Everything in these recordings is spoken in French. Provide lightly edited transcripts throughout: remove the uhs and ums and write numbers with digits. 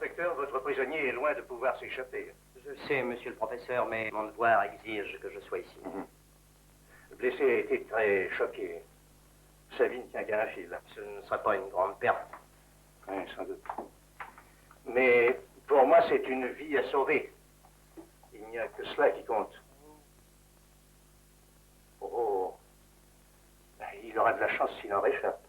inspecteur, votre prisonnier est loin de pouvoir s'échapper. Je sais, monsieur le professeur, mais mon devoir exige que je sois ici. Le blessé a été très choqué. Sa vie ne tient qu'à un fil. Ce ne sera pas une grande perte. Oui, sans doute. Mais pour moi, c'est une vie à sauver. Il n'y a que cela qui compte. Oh, ben, il aura de la chance s'il en réchappe.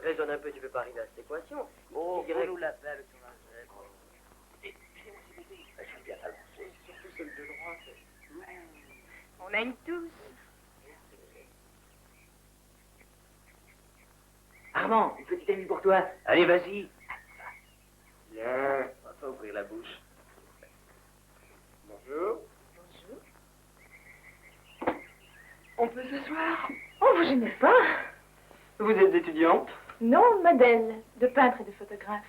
Raisonne un peu, tu peux pas arriver à cette équation. Oh, dirais... nous la belle sur l'algèbre. Je suis bien avancé. Surtout celle de droite. On aime tous. Armand, une petite amie pour toi. Allez, vas-y. Viens, on va pas ouvrir la bouche. Bonjour. Bonjour. On peut s'asseoir? Oh, vous gênez pas? Vous êtes étudiante? Non, modèle, de peintre et de photographe.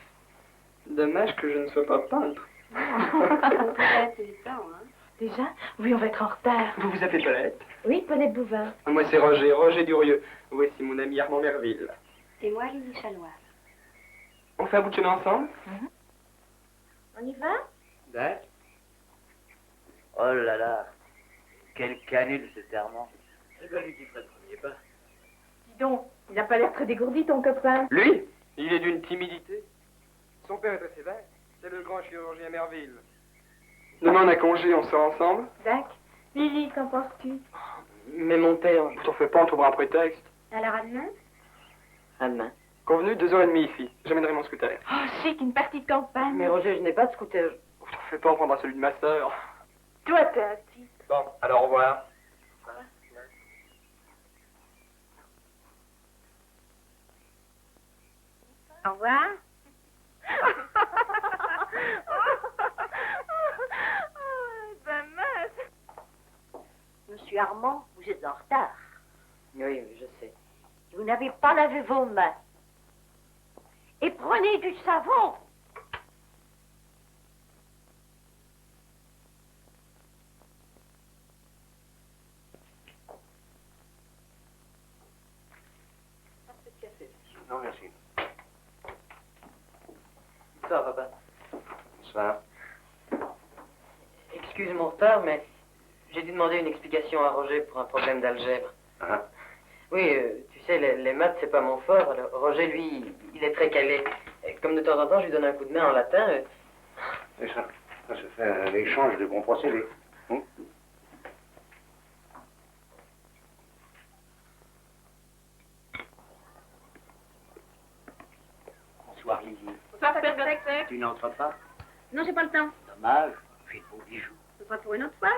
Dommage que je ne sois pas peintre. C'est le temps, hein? Déjà? Oui, on va être en retard. Vous vous appelez Paulette? Oui, Paulette Bouvin. Moi c'est Roger, Roger Durieux. Voici mon ami Armand Merville. Et moi, Lily Chaloise. On fait un bout de chemin ensemble? On y va? D'accord. Oh là là. Quel canule cet Armand. Eh bien, lui qui ferait le premier pas. Dis donc, il n'a pas l'air très dégourdi, ton copain. Lui? Il est d'une timidité. Son père est très sévère. C'est le grand chirurgien Merville. Demain on a congé, on sort ensemble. Dac. Lily, qu'en penses-tu? Mais mon père, je t'en fais pas, on trouvera un prétexte. Alors à demain? À demain. Convenu, 2h30 ici. J'amènerai mon scooter. Oh, chic, une partie de campagne. Mais Roger, je n'ai pas de scooter. Je t'en fais pas, on prendra celui de ma sœur. Toi, t'es un type. Bon, alors au revoir. Au revoir. Ben mince. Monsieur Armand, vous êtes en retard. Oui, je sais. Vous n'avez pas lavé vos mains. Et prenez du savon. Non, merci. Bonsoir, papa. Bonsoir. Excuse mon retard, mais j'ai dû demander une explication à Roger pour un problème d'algèbre. Ah. Oui, tu sais, les maths, c'est pas mon fort. Alors, Roger, lui, il est très calé. Et comme de temps en temps, je lui donne un coup de main en latin. Et ça se fait un échange de bons procédés. Bonsoir, Lily. Bonsoir, Père Perfect. Tu n'entres pas? Non, j'ai pas le temps. Dommage, j'ai de beaux bijoux. Ce sera pour une autre fois.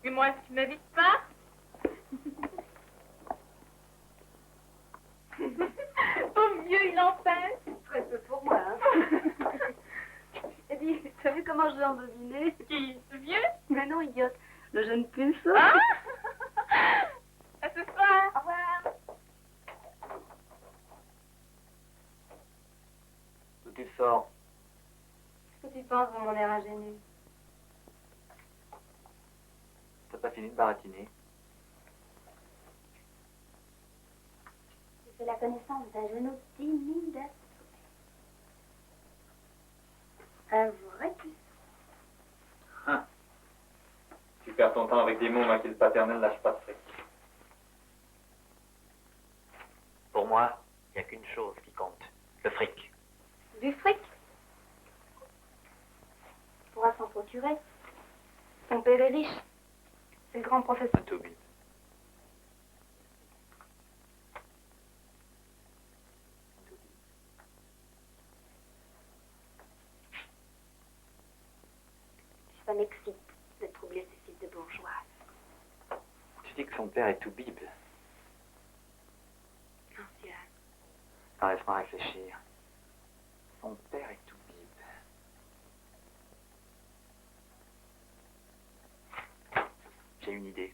Et moi, est-ce que tu m'invites pas? Pauvre vieux, il en pince. Très peu pour moi, hein. Et dis, t'as vu comment je l'ai endeviné? Qui? Ce vieux? Mais non, idiote. Le jeune puce. Ah! À ce soir. Au revoir. D'où tu sors? Qu'est-ce que tu penses de mon air ingénu? T'as pas fini de baratiner? J'ai fait la connaissance d'un jeune homme timide. Un vrai puce. Tu perds ton temps avec des mots, moi qui le paternel lâche pas de fric. Pour moi, il n'y a qu'une chose qui compte. Le fric. Du fric. Tu pourras s'en procurer. Ton père est riche. C'est le grand professeur. Toby. Ça m'excite de troubler ce fils de bourgeois. Tu dis que son père est tout bible. Ancien. Non, laisse-moi réfléchir. Son père est tout bible. J'ai une idée.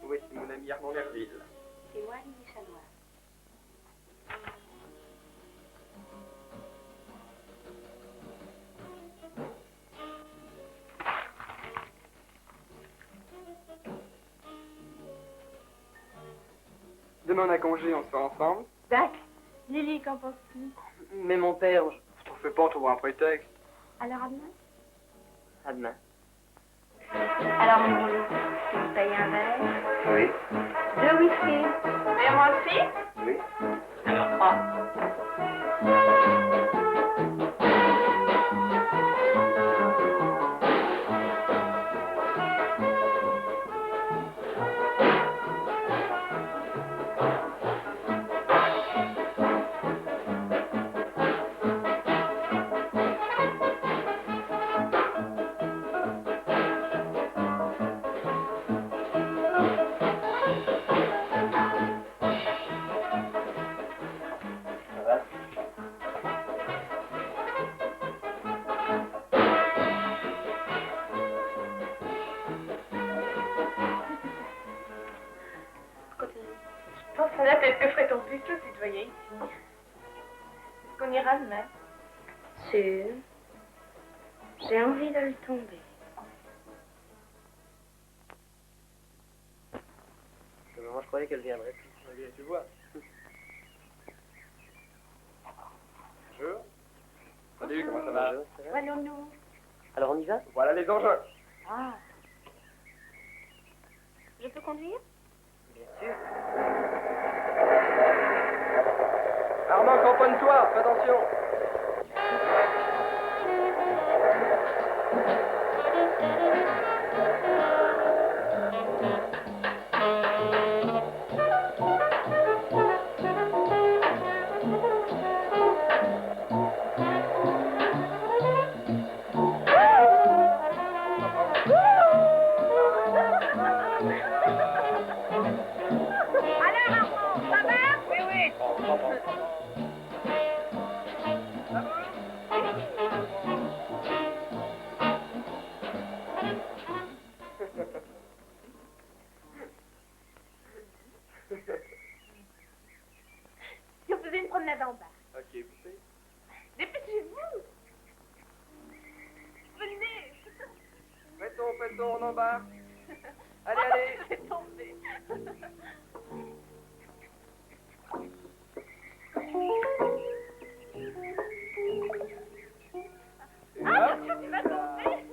Voici mon ami Armand Merville. C'est moi, Lily Chanois. Demain on a congé, on sort ensemble. Dac, Lily, qu'en penses-tu? Mais mon père, Je t'en fais pas, on trouvera un prétexte. Alors, à demain. à demain. Alors, mon Lily, tu me payes un verre? Oui, 2 whisky. Et moi aussi? oui. Alors, ah. Je pense à la tête que ferait ton puceau si tu voyais ici. Est-ce qu'on ira demain? Sûr. J'ai envie de le tomber. Moi, je croyais qu'elle viendrait plus. Eh bien, tu vois. Bonjour. Salut, comment ça va? Où allons-nous? Alors, on y va? Voilà les engins. Ah. Je peux conduire? Bien sûr. Armand, camponne-toi, fais attention. Si on faisait une promenade en bas. Ok, poussez. Dépêchez-vous! Venez! Fais-ton, on embarque. Allez, allez. C'est tombé! Ah, bien sûr, tu vas tomber!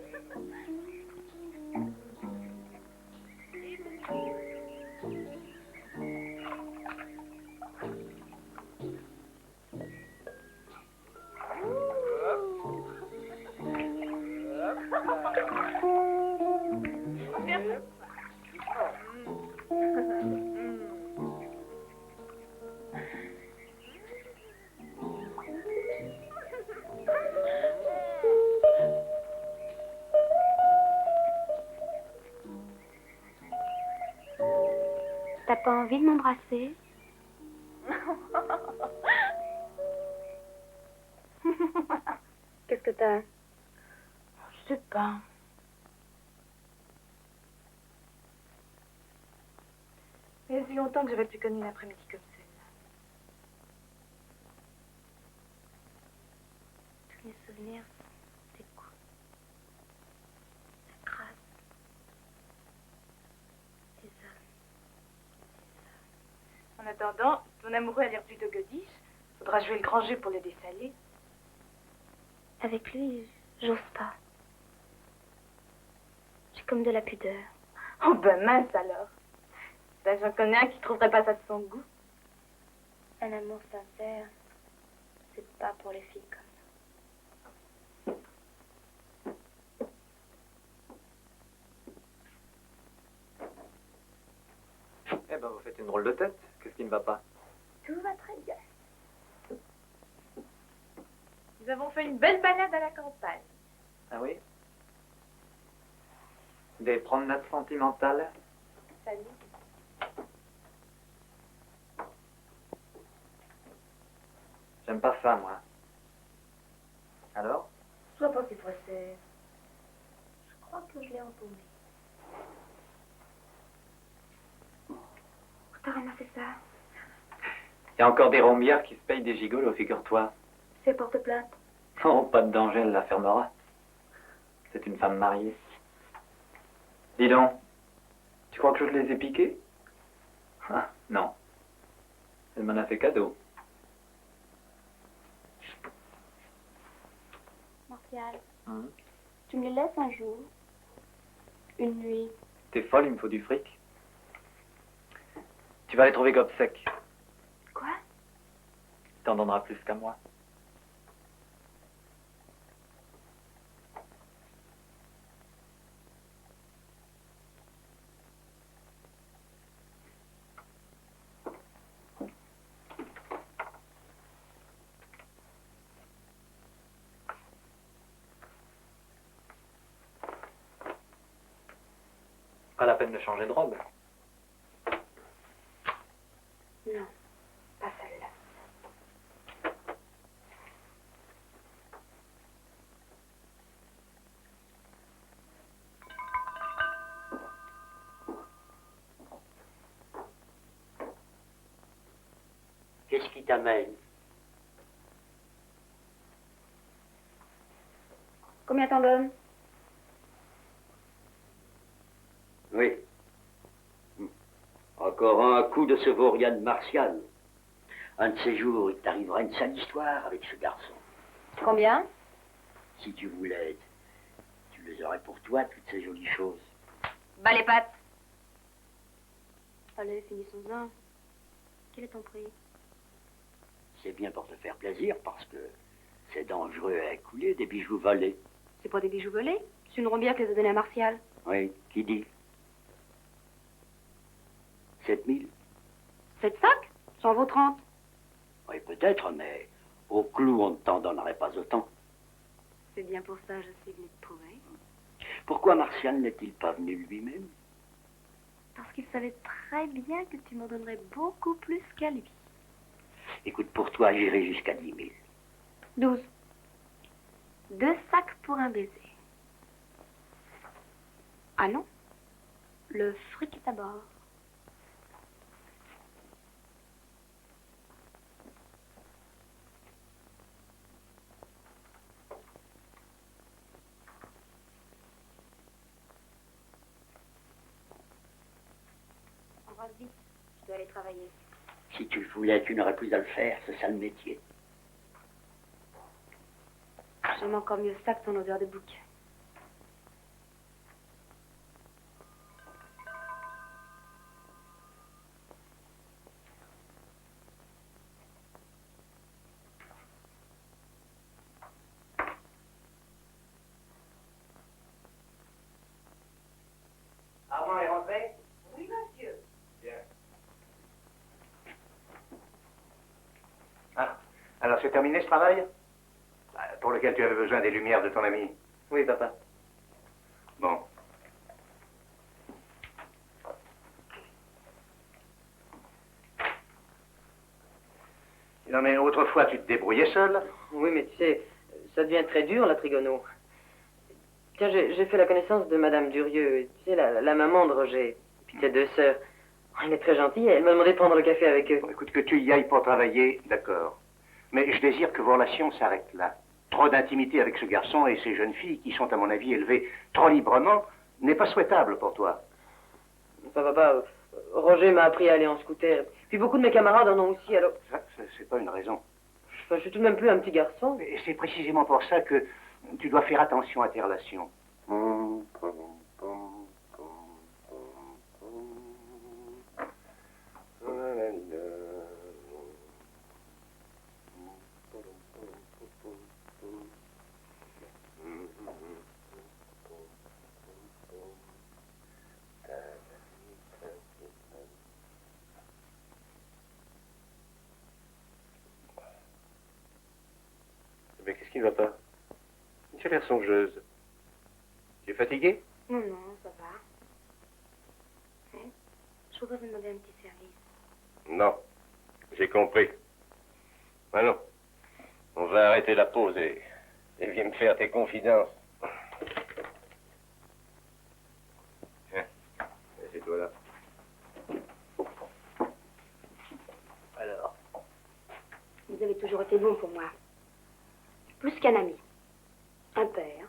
T'as pas envie de m'embrasser? Qu'est-ce que t'as? Je sais pas. Il y a si longtemps que j'avais plus connu une après-midi comme celle-là. Tous les souvenirs, c'est quoi? La grâce. Les hommes. En attendant, ton amoureux a l'air plutôt godiche. Faudra jouer le grand jeu pour le dessaler. Avec lui, j'ose pas. J'ai comme de la pudeur. Oh ben mince alors. Ben j'en connais un qui trouverait pas ça de son goût. Un amour sincère, c'est pas pour les filles comme Eh ben, vous faites une drôle de tête. Qu'est-ce qui ne va pas? ça. Tout va très bien. Nous avons fait une belle balade à la campagne. Ah oui? Des promenades sentimentales? Salut. J'aime pas ça, moi. Alors? Sois pas si pressé. Je crois que je l'ai entourné. Où t'as ramassé ça? Il y a encore des rombières qui se payent des gigolos, figure-toi. C'est porte-plainte. Oh, pas de danger, elle la fermera. C'est une femme mariée. Dis donc, tu crois que je les ai piqués? Ah, non. Elle m'en a fait cadeau. Martial, Hum. tu me les laisses un jour? Une nuit? T'es folle, il me faut du fric. Tu vas les trouver gobsecs. Quoi? T'en donneras plus qu'à moi. Pas la peine de changer de robe. Non, pas celle-là. Qu'est-ce qui t'amène? Combien t'en donnes? Oui. Encore un coup de ce vaurien Martial. Un de ces jours, il t'arrivera une sale histoire avec ce garçon. Combien? Si tu voulais, tu les aurais pour toi, toutes ces jolies choses. Bas les pattes. Allez, finissons-en. Quel est ton prix? C'est bien pour te faire plaisir, parce que c'est dangereux à écouler des bijoux volés. C'est pas des bijoux volés? C'est une rombière que les a donnée à Martial. Oui, qui dit? 7000? 7 sacs? Ça en vaut 30. Oui, peut-être, mais au clou, on ne t'en donnerait pas autant. C'est bien pour ça que je suis venue te trouver. Pourquoi Martial n'est-il pas venu lui-même? Parce qu'il savait très bien que tu m'en donnerais beaucoup plus qu'à lui. Écoute, pour toi, j'irai jusqu'à 10 000. 12. 2 sacs pour un baiser. Ah non? Le fric est à bord. Embrasse vite, je dois aller travailler. Si tu le voulais, tu n'aurais plus à le faire, ce sale métier. J'aime encore mieux ça que ton odeur de bouc. c'est terminé ce travail? Pour lequel tu avais besoin des lumières de ton ami? Oui, papa. Bon. Non, mais autrefois, tu te débrouillais seul? Oui, mais tu sais, ça devient très dur, la trigono. Tiens, j'ai fait la connaissance de Madame Durieux, tu sais, la maman de Roger, et puis ses deux sœurs. Elle est très gentille, elle m'a demandé de prendre le café avec eux. Bon, écoute, que tu y ailles pour travailler, d'accord. Mais je désire que vos relations s'arrêtent là. Trop d'intimité avec ce garçon et ces jeunes filles qui sont, à mon avis, élevées trop librement n'est pas souhaitable pour toi. Enfin, papa, Roger m'a appris à aller en scooter. Puis beaucoup de mes camarades en ont aussi, alors... Ça, c'est pas une raison. Enfin, je suis tout de même plus un petit garçon. Et c'est précisément pour ça que tu dois faire attention à tes relations. Mais qu'est-ce qui ne va pas? Tu as l'air songeuse. Tu es fatiguée? Non, non, ça va. Hein? Je voudrais vous demander un petit service. Non, j'ai compris. Ah non, on va arrêter la pause et viens me faire tes confidences. Tiens, assieds-toi là. Alors, Vous avez toujours été bon pour moi. Plus qu'un ami. Un père.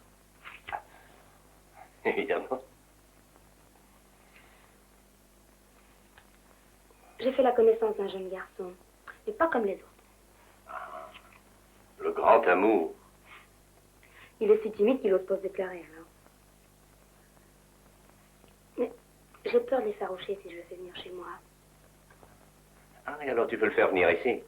Évidemment. J'ai fait la connaissance d'un jeune garçon, mais pas comme les autres. Le grand amour. Il est si timide qu'il n'ose pas se déclarer, alors. Mais j'ai peur de l'effaroucher si je le fais venir chez moi. Ah, et alors tu peux le faire venir ici.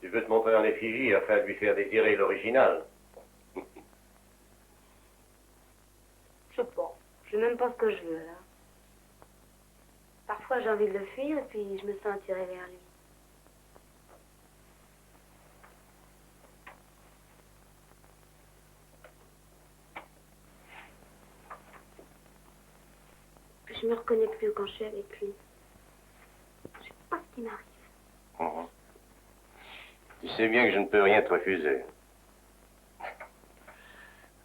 Tu veux te montrer en effigie afin de lui faire désirer l'original. Je sais pas. Je sais même pas ce que je veux, là. Parfois, j'ai envie de le fuir et puis je me sens attirée vers lui. Je me reconnais plus quand je suis avec lui. Je sais pas ce qui m'arrive. Mhm. Tu sais bien que je ne peux rien te refuser.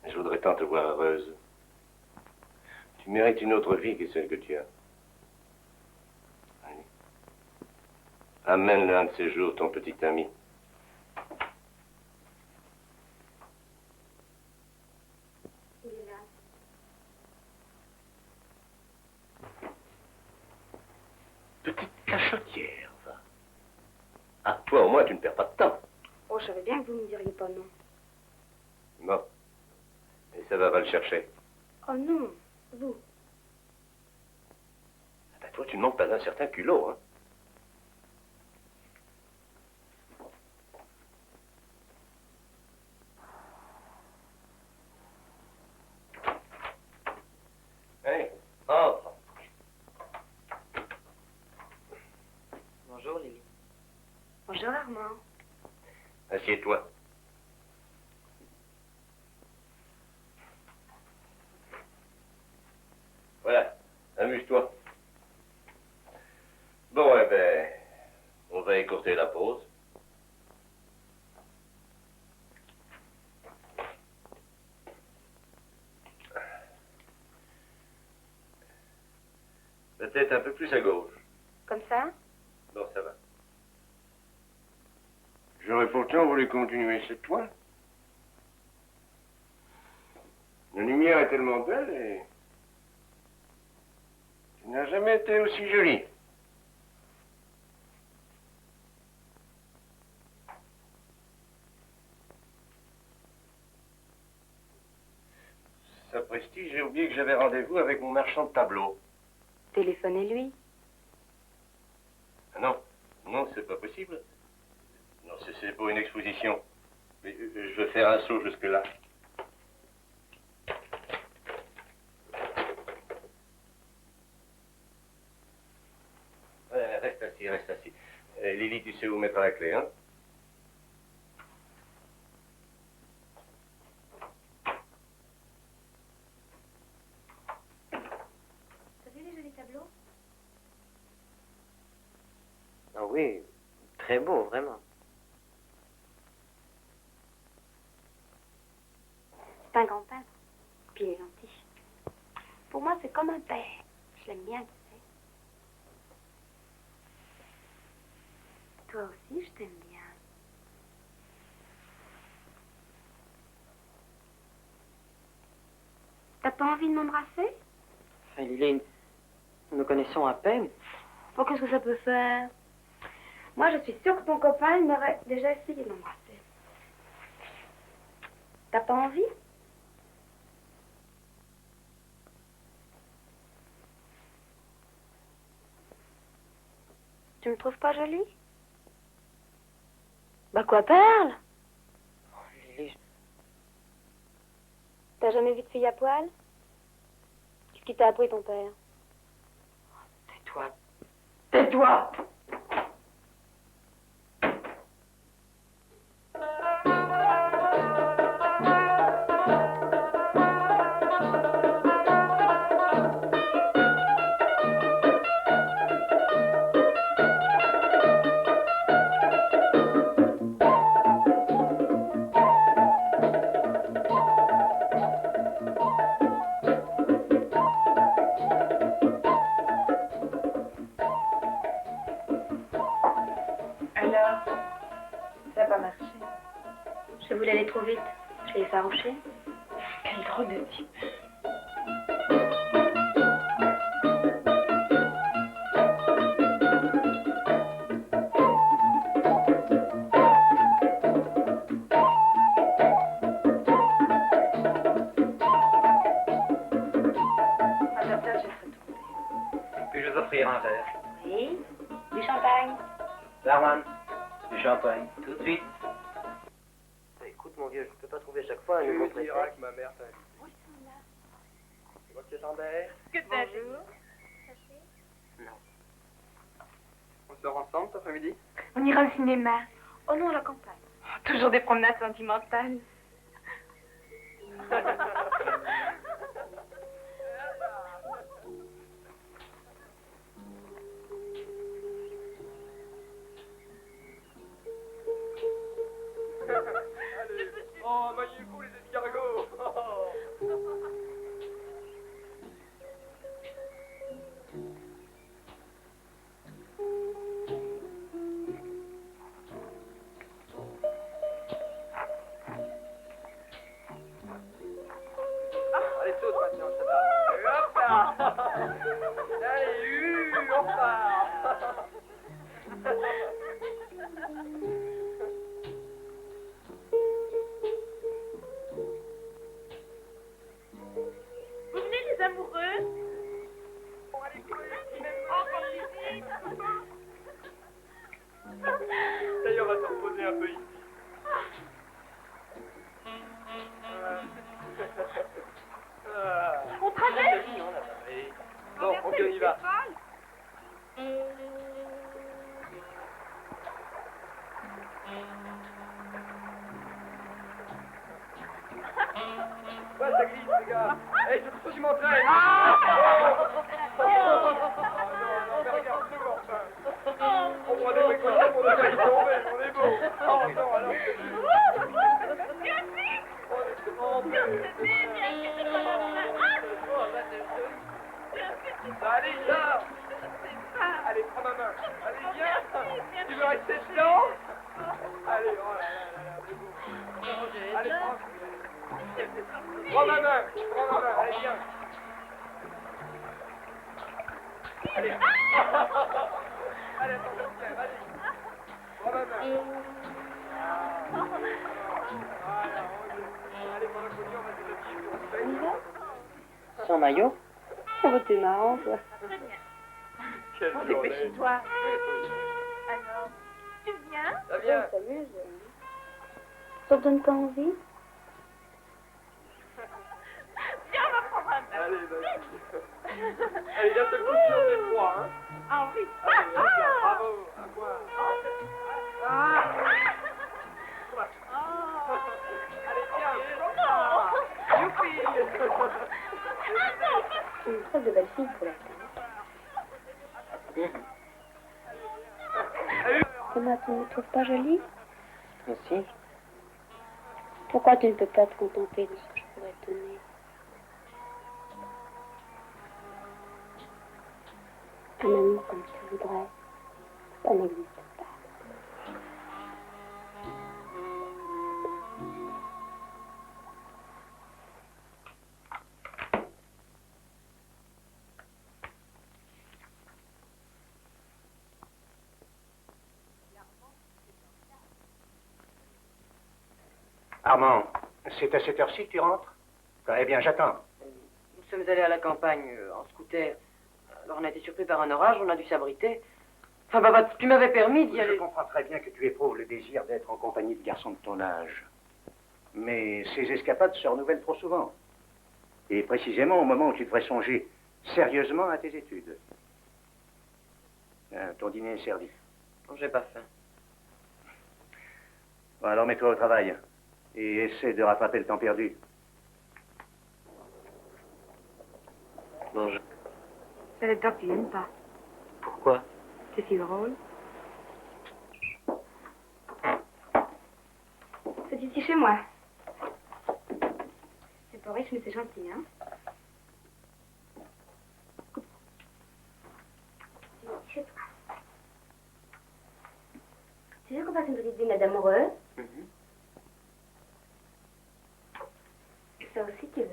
Je voudrais tant te voir heureuse. Tu mérites une autre vie que celle que tu as. Allez. Amène-le un de ces jours, ton petit ami. Il est là. Petite cachotière, va. Ah, toi au moins tu ne perds pas de temps. Oh, je savais bien que vous ne me diriez pas non. Non. Et ça va le chercher. Oh non, vous. Ah ben, toi, tu ne manques pas d'un certain culot, hein. Hey, entre. Bonjour, Lily. Bonjour, Armand. Assieds-toi. Voilà, amuse-toi. Bon, eh ben, on va écourter la pause. Peut-être un peu plus à gauche. Comme ça? Bon, ça va. J'aurais pourtant voulu continuer cette toile. La lumière est tellement belle et... tu n'as jamais été aussi jolie. Sapristi, j'ai oublié que j'avais rendez-vous avec mon marchand de tableaux. Téléphonez-lui. Ah non, non, c'est pas possible. Non, c'est pour une exposition. Mais je veux faire un saut jusque-là. Lily, tu sais où mettre la clé, hein? T'as vu les jolis tableaux? Ah oui, très beau, vraiment. C'est un grand peintre. Puis il est gentil. Pour moi, c'est comme un père. Je l'aime bien, tu sais. Toi aussi, je t'aime bien. T'as pas envie de m'embrasser? Lily, nous nous connaissons à peine. Oh, qu'est-ce que ça peut faire? Moi, je suis sûre que ton copain, il m'aurait déjà essayé de m'embrasser. T'as pas envie? Tu me trouves pas jolie? Bah quoi, Perle? Oh, Lily, T'as jamais vu de fille à poil? Qu'est-ce qui t'a appris ton père? tais-toi. Tais-toi! Alors, ça n'a pas marché. Je voulais aller trop vite. Je l'ai effarouché. Quel drôle de type. À ta place, je serais tombée. Puis-je vous offrir un verre? Oui. Du champagne. Barman, du champagne. Tout de suite. Écoute, mon vieux, je ne peux pas trouver chaque fois un nouveau Tu prétexte. diras que ma mère t'a... Monsieur Lambert, Que t'as on sort ensemble cet après-midi? On ira au cinéma. Oh non, à la campagne. Toujours des promenades sentimentales. Allez. Oh, voyez-vous les escargots. Allez, saute maintenant, ça va. Hop là. Allez, on repart. Vous venez, les amoureux? Bon, allez, ça y est, on va se reposer un peu ici. On traverse? Bon, ok, on y va. Ouais, ça glisse, les gars. Hey, je faut que tu m'entraînes. Oh non, mais regarde-nous, enfin. On prend des précautions pour ne pas y tomber, on est beau. Oh non, alors que allez, là. Allez, prends ma main. Allez, viens. Tu veux rester dedans? Allez, oh là là là là, c'est beau. Allez, prends ma main. Prends ma main, allez, viens. Allez. Allez, attends, viens, vas-y. Prends ma main. Allez, pendant qu'on y est, on va se déshabiller. Sans maillot? Oh, t'es marrant, toi. Quelle Bon, journée. dépêche-toi. Alors, tu viens? Ça vient. On s'amuse. Ça te donne pas envie? Viens, on va prendre un bain. Allez, vas-y. Allez, d'un seul coup, tu en fais 3, hein. Ah oui. Bravo. À quoi? Allez, viens. Youpi. Une très de belle fille pour la Comment tu ne me trouves pas jolie? Aussi. Pourquoi tu ne peux pas te contenter de ce que je pourrais te donner? Un amour comme tu voudrais, ça n'existe pas. Armand, c'est à cette heure-ci que tu rentres? Eh bien, j'attends. Nous sommes allés à la campagne en scooter. Alors on a été surpris par un orage, on a dû s'abriter. Enfin, papa, tu m'avais permis d'y Je aller. comprends très bien que tu éprouves le désir d'être en compagnie de garçons de ton âge. Mais ces escapades se renouvellent trop souvent. Et précisément au moment où tu devrais songer sérieusement à tes études. Ton dîner est servi. Non, j'ai pas faim. Bon, alors mets-toi au travail. Et essaie de rattraper le temps perdu. Bonjour. C'est le temps que tu n'aimes pas. Pourquoi? C'est si drôle. C'est ici chez moi. C'est pas riche, mais c'est gentil, hein? C'est chez toi. Tu veux qu'on fasse une petite dîme amoureuse? Ça aussi, tu veux?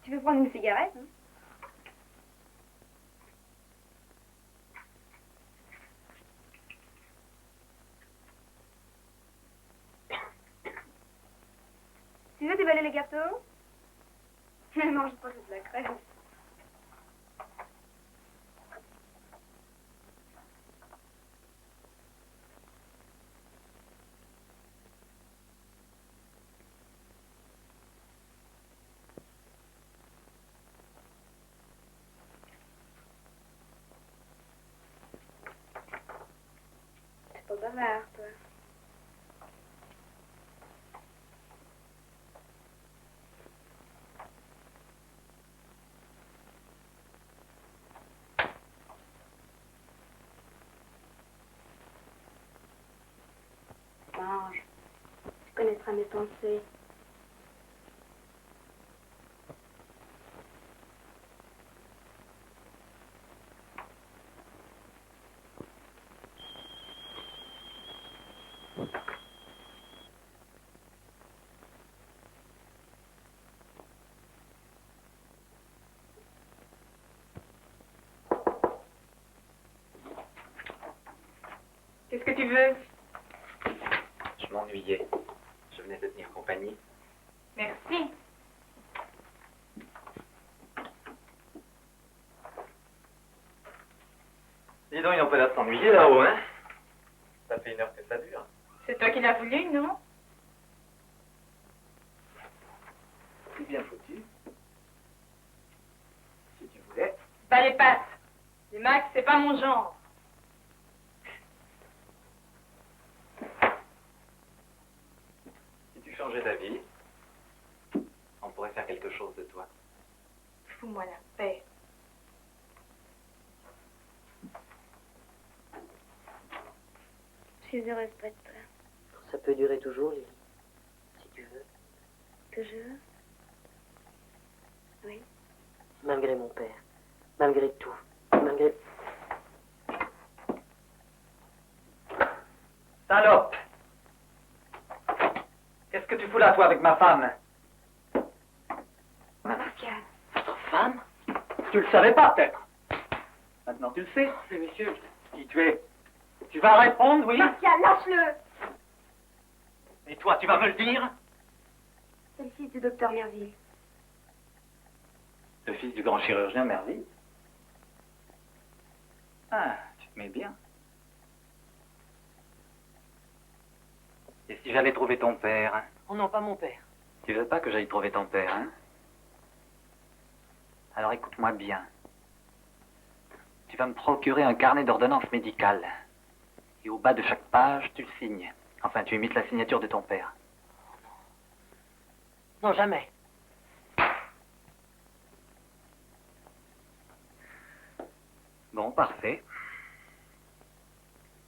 Tu veux prendre une cigarette, hein? Tu veux déballer les gâteaux? Ne mange pas toute la crème. C'est pas bavard, toi. Mange. Tu connaîtras mes pensées. Qu'est-ce que tu veux? Je m'ennuyais. Je venais te tenir compagnie. Merci. Dis donc, ils n'ont pas l'air de s'ennuyer là-haut, hein? Ça fait 1 heure que ça dure. C'est toi qui l'as voulu, non? C'est bien foutu. Si tu voulais. Bah les pattes. Les Max, c'est pas mon genre. Si tu changeais d'avis, on pourrait faire quelque chose de toi. Fous-moi la paix. Je suis heureuse près de toi. Ça peut durer toujours, Lily. Si tu veux. Toujours? Oui. Malgré mon père. Malgré tout. Malgré... Salope! Qu'est-ce que tu fous là, toi, avec ma femme? Martial. Votre femme? Tu le savais pas, peut-être. Maintenant, tu le sais. Mais monsieur... Qui tu es? Tu vas répondre, oui? Martial, lâche-le! Et toi, tu vas me le dire? C'est le fils du docteur Merville. Le fils du grand chirurgien Merville? Ah, tu te mets bien. Et si j'allais trouver ton père? Oh non, pas mon père. Tu veux pas que j'aille trouver ton père, hein? Alors écoute-moi bien. Tu vas me procurer un carnet d'ordonnance médicale. Et au bas de chaque page, tu le signes. Enfin, tu imites la signature de ton père. Non, jamais. Bon, parfait.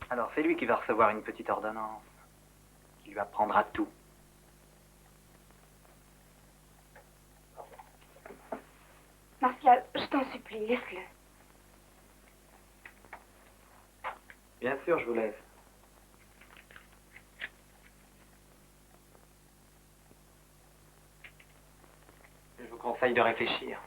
Alors, c'est lui qui va recevoir une petite ordonnance. Qui lui apprendra tout. Martial, je t'en supplie, laisse-le. Bien sûr, je vous laisse. Je vous conseille de réfléchir.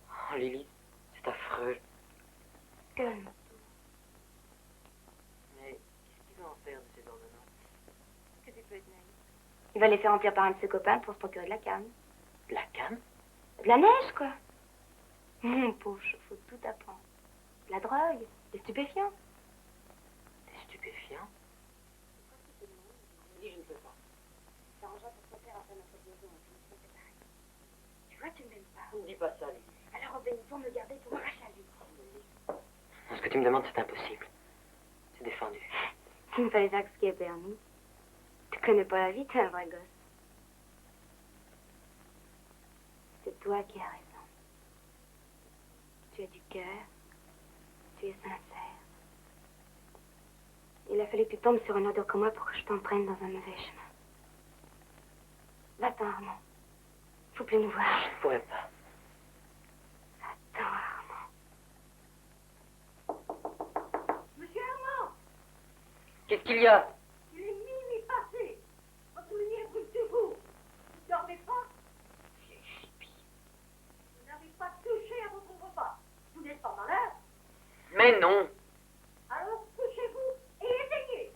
Oh, Lily, c'est affreux. Calme. Mais qu'est-ce qu'il va en faire de ces ordonnances? Que tu peux être naïf. Il va les faire remplir par un de ses copains pour se procurer de la canne. De la canne? De la neige, quoi. Mon pauvre, faut tout apprendre. De la drogue, des stupéfiants. Des stupéfiants? Lily, je ne peux pas. Ça arrangera pour ton père après notre liaison. Tu vois, tu ne m'aimes pas. Ne dis pas ça, Lily. Alors obéis pour me garder ton crache à lui. Non, ce que tu me demandes, c'est impossible. C'est défendu. Tu ne fallait faire que ce qui est permis. Tu connais pas la vie, t'es un vrai gosse. C'est toi qui as raison. Tu as du cœur. Tu es sincère. Il a fallu que tu tombes sur un ado comme moi pour que je t'entraîne dans un mauvais chemin. Va-t'en, Armand. Faut plus nous voir. Je ne pourrais pas. Va-t'en, Armand. Monsieur Armand! Qu'est-ce qu'il y a? Il est minuit passé. Votre lumière brûle toujours. Vous ne dormez pas? Vieille chipie. Vous n'avez pas touché à votre repas. Vous n'êtes pas malade. Mais non. Alors couchez-vous et éteignez.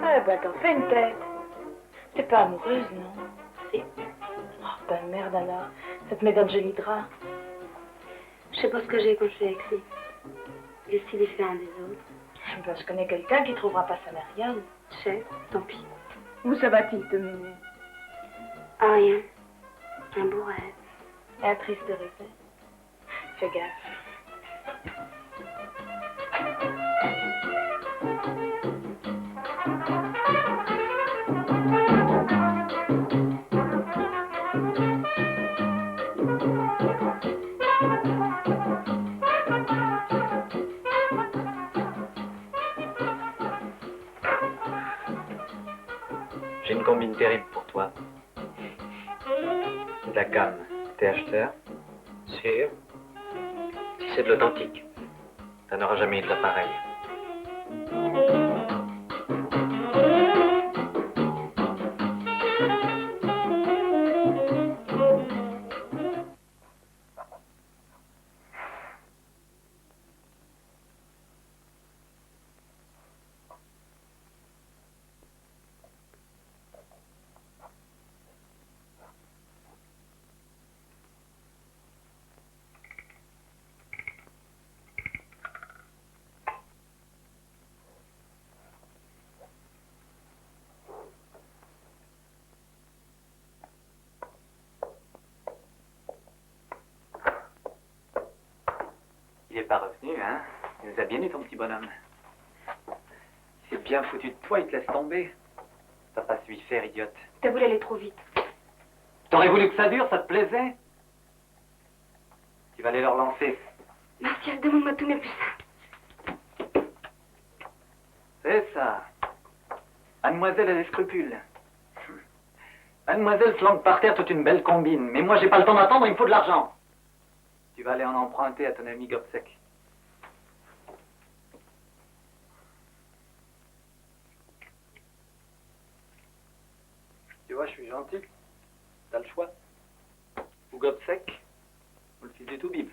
Ah, bah, t'en fais une tête. T'es pas amoureuse, non? Si. Oh, ben merde alors. Ça te met dans le joli drap. Je sais pas ce que j'ai quand je suis avec lui. Il est si différent des autres. Ben, je connais quelqu'un qui trouvera pas ça Marianne. Je sais, tant pis. Où ça va-t-il te mener? Ah, rien. Un beau rêve. Un triste réveil. Fais gaffe. J'ai une combine terrible pour toi. De la gamme. T'es acheteur? Sûr. Si c'est de l'authentique. T'en auras jamais eu de l'appareil. Il est pas revenu, hein? Il nous a bien eu, ton petit bonhomme. C'est bien foutu de toi, il te laisse tomber. T'as pas su y faire, idiote. T'as voulu aller trop vite. T'aurais voulu que ça dure, ça te plaisait? Tu vas aller leur lancer. Martial, demande-moi tout, mais plus ça. C'est ça. Mademoiselle a des scrupules. Mademoiselle flanque par terre toute une belle combine. Mais moi, j'ai pas le temps d'attendre, il me faut de l'argent. Tu vas aller en emprunter à ton ami Gobseck. Tu vois, je suis gentil. T'as le choix. Ou Gobseck, ou le fils du Toubib.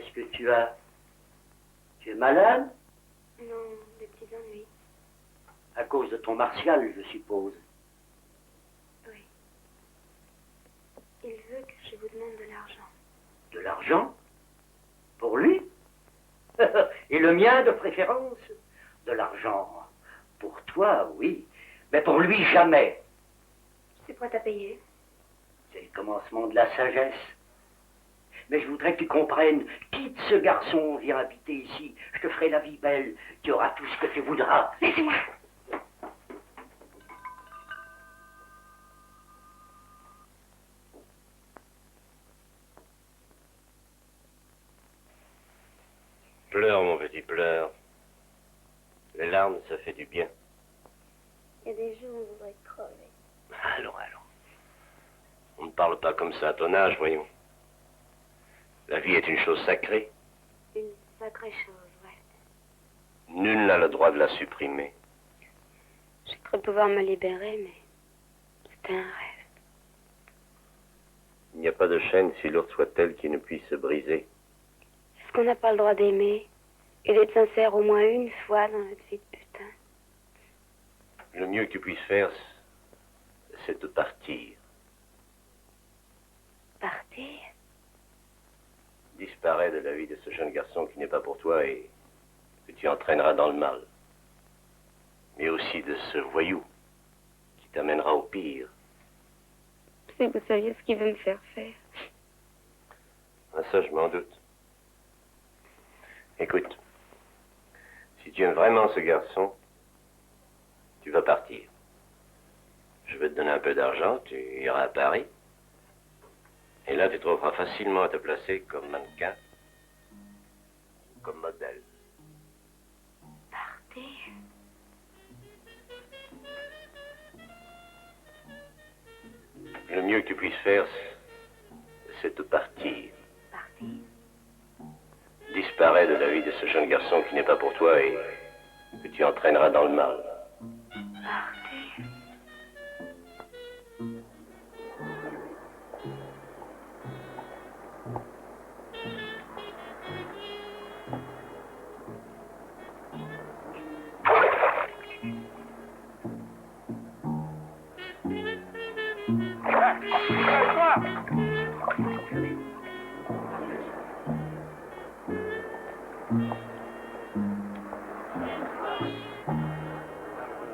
Qu'est-ce que tu as? Tu es malade? Non, des petits ennuis. À cause de ton Martial, je suppose. Oui. Il veut que je vous demande de l'argent. De l'argent? Pour lui? Et le mien de préférence? De l'argent. Pour toi, oui. Mais pour lui, jamais. Je suis prête à payer. C'est le commencement de la sagesse. Mais je voudrais que tu comprennes, quitte ce garçon, viens habiter ici, je te ferai la vie belle, tu auras tout ce que tu voudras. Laissez-moi. Pleure, mon petit, pleure. Les larmes, ça fait du bien. Il y a des jours où on voudrait crever. Allons. On ne parle pas comme ça à ton âge, voyons. La vie est une chose sacrée. Une sacrée chose, ouais. Nul n'a le droit de la supprimer. J'ai cru pouvoir me libérer, mais c'était un rêve. Il n'y a pas de chaîne, si lourde soit-elle, qui ne puisse se briser. Est-ce qu'on n'a pas le droit d'aimer et d'être sincère au moins une fois dans notre vie de putain? Le mieux que tu puisses faire, c'est de partir. Partir? Disparais de la vie de ce jeune garçon qui n'est pas pour toi et que tu entraîneras dans le mal. Mais aussi de ce voyou qui t'amènera au pire. Si vous saviez ce qu'il veut me faire faire. Ah, ça, je m'en doute. Écoute, si tu aimes vraiment ce garçon, tu vas partir. Je vais te donner un peu d'argent, tu iras à Paris. Et là, tu trouveras facilement à te placer comme mannequin, comme modèle. Partir? Le mieux que tu puisses faire, c'est de partir. Partir? Disparais de la vie de ce jeune garçon qui n'est pas pour toi et que tu entraîneras dans le mal. Partir?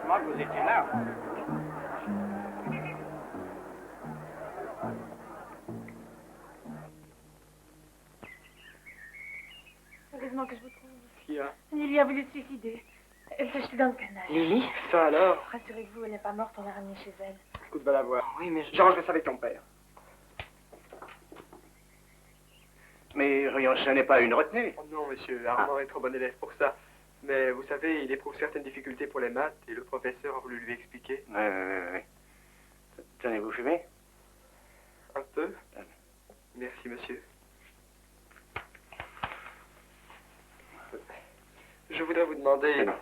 Heureusement que vous étiez là. Heureusement que je vous trouve. Qui a? Lily a voulu se suicider. Elle s'est jetée dans le canal. Lily? Ça alors? Rassurez-vous, elle n'est pas morte, on l'a ramenée chez elle. Écoute, va la voir. Oui, mais J'arrangerai ça avec ton père. Mais voyons, ce n'est pas une retenue. Oh non, monsieur, Armand est trop bon élève pour ça. Mais vous savez, il éprouve certaines difficultés pour les maths et le professeur a voulu lui expliquer. Oui. Tenez, vous fumez? Un peu? Merci, monsieur. Je voudrais vous demander... Non.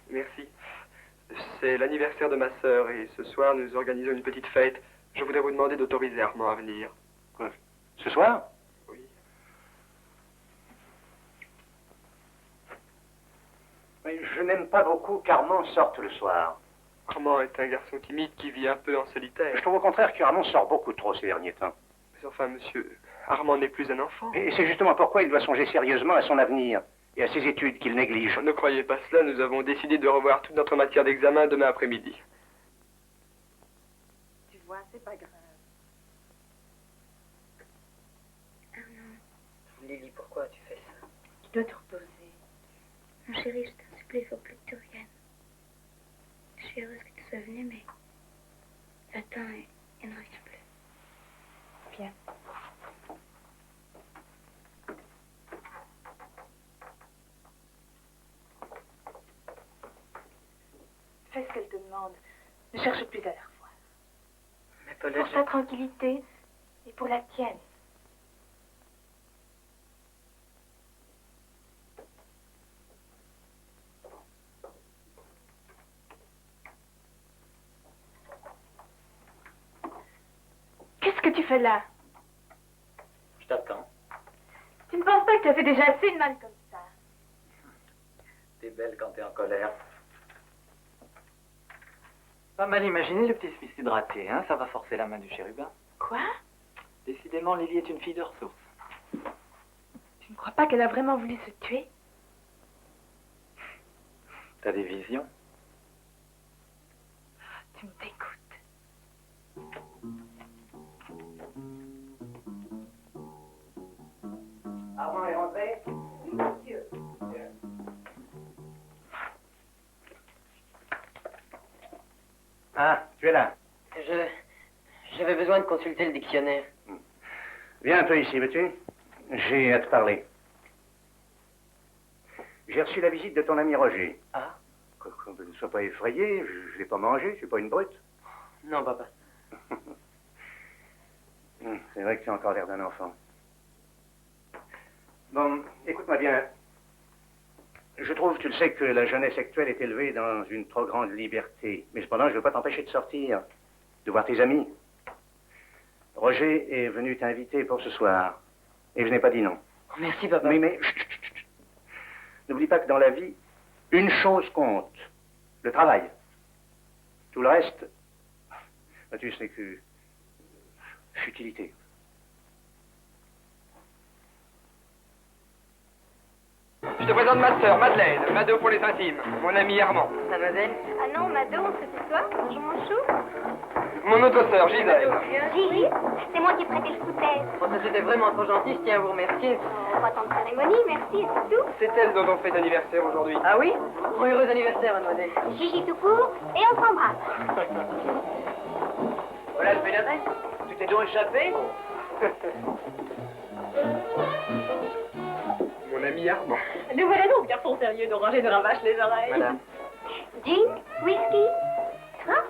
Merci. C'est l'anniversaire de ma sœur et ce soir nous organisons une petite fête. Je voudrais vous demander d'autoriser Armand à venir. Quoi? Ce soir? Oui. Mais je n'aime pas beaucoup qu'Armand sorte le soir. Armand est un garçon timide qui vit un peu en solitaire. Je trouve au contraire qu'Armand sort beaucoup trop ces derniers temps. Mais enfin, monsieur, Armand n'est plus un enfant. Et c'est justement pourquoi il doit songer sérieusement à son avenir et à ses études qu'il néglige. Ne croyez pas cela, nous avons décidé de revoir toute notre matière d'examen demain après-midi. Tu vois, c'est pas grave. Lily, pourquoi tu fais ça? Tu dois te reposer. Mon chéri, je t'en supplie, il faut plus que tu reviennes. Je suis heureuse que tu sois venu, mais j'attends et il ne revient plus. Viens. Fais ce qu'elle te demande. Ne cherche plus à la revoir. Mais Paulette, Pour sa tranquillité et pour la tienne. Qu'est-ce que tu fais là? Je Je t'attends. Tu ne penses pas que tu as fait déjà assez de mal comme ça? T'es belle quand t'es en colère. Pas mal imaginé le petit Smith hydraté, hein? Ça va forcer la main du chérubin. Quoi? Décidément, Lily est une fille de ressources. Tu ne crois pas qu'elle a vraiment voulu se tuer? T'as des visions? Tu me dégoûtes. Armand est rentré? Monsieur. Ah, tu es là. J'avais besoin de consulter le dictionnaire. Viens un peu ici, veux-tu? J'ai à te parler. J'ai reçu la visite de ton ami Roger. Ah? Ne sois pas effrayé, je ne l'ai pas mangé, je suis pas une brute. Non, papa. C'est vrai que tu as encore l'air d'un enfant. Bon, écoute-moi bien. Je trouve, tu le sais, que la jeunesse actuelle est élevée dans une trop grande liberté. Mais cependant, je ne veux pas t'empêcher de sortir, de voir tes amis. Roger est venu t'inviter pour ce soir. Et je n'ai pas dit non. Oh, merci, papa. Mais, chut, chut, chut. N'oublie pas que dans la vie, une chose compte. Le travail. Tout le reste, tu sais que futilité. Je te présente ma sœur, Madeleine, Mado pour les intimes, mon ami Armand. Mademoiselle? Ah non, Mado, c'est toi? Bonjour, mon chou. Mon autre sœur, Gisèle. Gigi, c'est moi qui ai prêté le foutaise. Oh, ça c'était vraiment trop gentil, je tiens à vous remercier. Oh, pas tant de cérémonie, merci, et c'est tout. C'est elle dont on fait anniversaire aujourd'hui. Ah oui? Oh, heureux anniversaire, mademoiselle. Gigi tout court, et on s'embrasse. Voilà le phénomène. Tu t'es donc échappé? Mon ami Armand. Nous voilà donc, garçon sérieux, de ranger de ravache les oreilles. Madame. Gin, whisky, toi,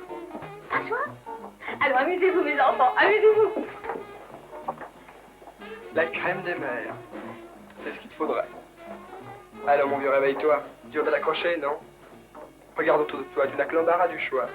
asseoir. Alors amusez-vous, mes enfants, amusez-vous. La crème des mères. C'est ce qu'il te faudrait. Alors, mon vieux, réveille-toi. Tu vas pas t'accrocher, non? Regarde autour de toi, tu n'as que l'embarras du choix.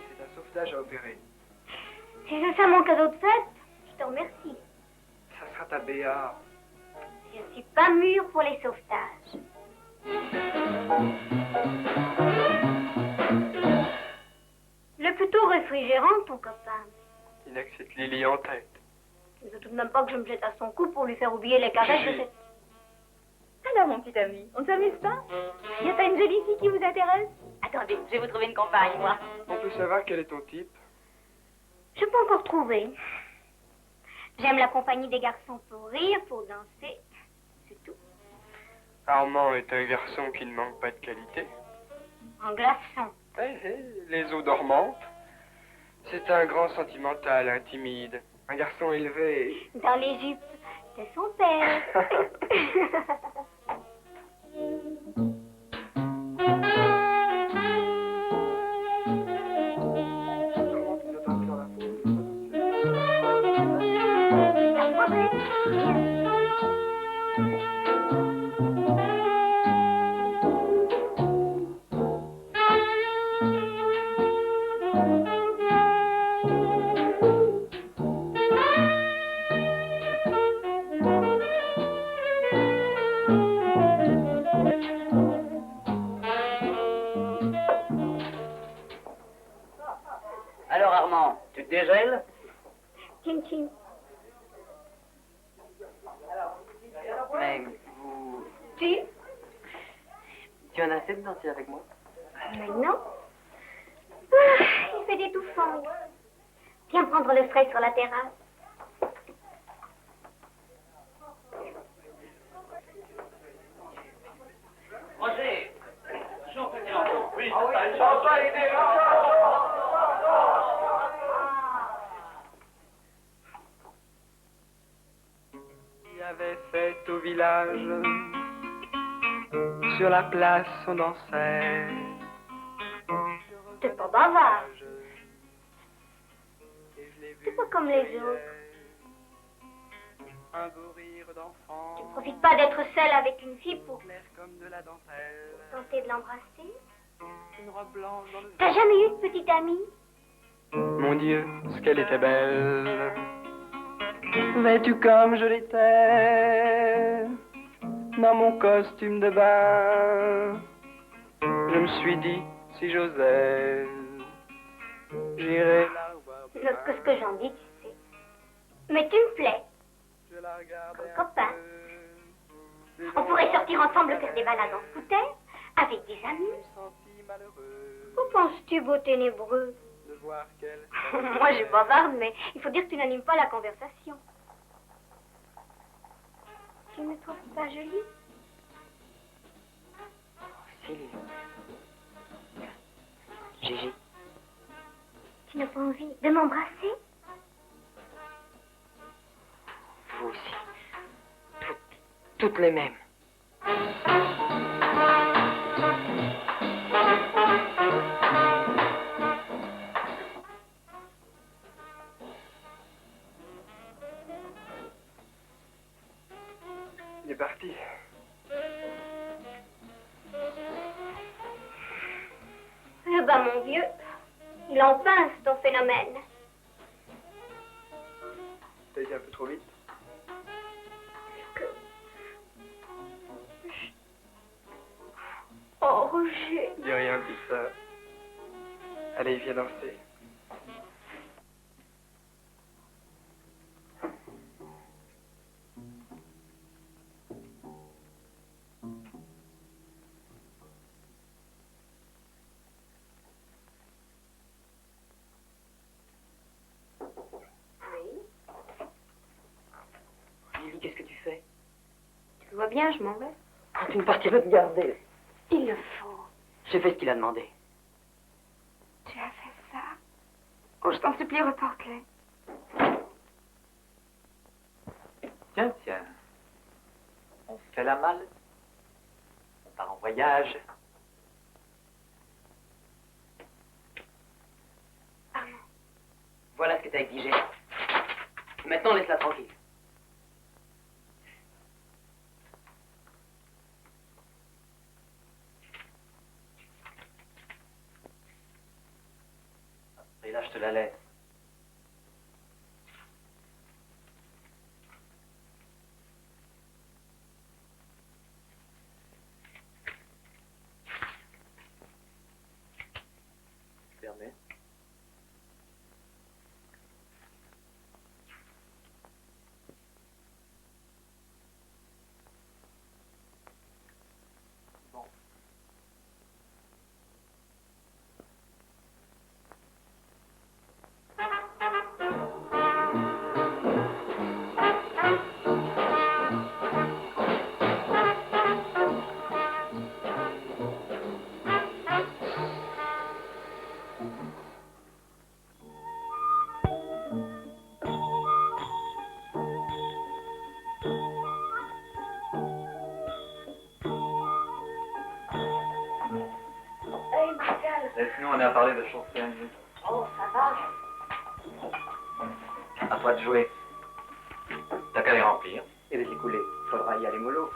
C'est un sauvetage à opérer. Si je fais mon cadeau de fête, je te remercie. Ça sera ta BA. Je ne suis pas mûre pour les sauvetages. Le plutôt réfrigérant, ton copain. Il n'a que cette Lily en tête. Il ne veut tout de même pas que je me jette à son cou pour lui faire oublier les caresses de Gigi. cette... Alors, mon petit ami, on ne s'amuse pas? Il n'y a pas une jolie fille qui vous intéresse? Attendez, je vais vous trouver une compagne, moi. On peut savoir quel est ton type? Je peux encore trouver. J'aime la compagnie des garçons pour rire, pour danser. C'est tout. Armand est un garçon qui ne manque pas de qualité. En glaçon. Les eaux dormantes. C'est un grand sentimental, un timide. Un garçon élevé. Dans les jupes de son père. Alors Armand, tu te dégèles? Chin chin. Mais vous... Tu Tu en as assez de danser avec moi? Maintenant ah, il fait étouffant. Viens prendre le frais sur la terrasse. Roger, chante bien. Oui, Il y avait fête au village. Sur la place, on dansait. T'es pas bavard. T'es pas comme les autres. Un beau rire d'enfant. Tu profites pas d'être seule avec une fille pour Clair comme de la dentelle. tenter de l'embrasser. Une robe blanche dans le vent. T'as jamais eu de petite amie? Mon Dieu, ce qu'elle était belle. Vêtue comme je l'étais, dans mon costume de bain, je me suis dit, si j'osais, j'irais la voir de Note que ce que j'en dis, tu sais. Mais tu me plais. Je la regardais Comme copain. peu, On pourrait sortir ensemble faire des balades en scooter, avec des je amis. me sentis malheureux Où penses-tu, beau ténébreux? de voir qu'elle Moi, je bavarde, mais il faut dire que tu n'animes pas la conversation. Tu ne me trouves pas jolie? Sylvie. Gigi. Tu n'as pas envie de m'embrasser? Vous aussi. Toutes les mêmes. Il est parti. Eh ben, mon vieux, il en pince, ton phénomène. T'as été un peu trop vite. Oh, Roger. Dis rien, dis ça. Allez, viens danser. Lily, qu'est-ce que tu fais? Tu vois bien, je m'en vais. Tu ne partiras te garder. Il le faut. J'ai fait ce qu'il a demandé. Tu as fait ça? Oh, je t'en supplie, reporte-les. Tiens, tiens. On se fait la malle. On part en voyage. Armand. Voilà ce que t'as exigé. Maintenant, laisse-la tranquille. Et là, je te la laisse. Fermé. Bon. Hey, Marcel. Laisse-nous, on est à parler de choses sérieuses. Oh, ça va. À toi de jouer. T'as qu'à les remplir. Et de les couler. Faudra y aller mollo.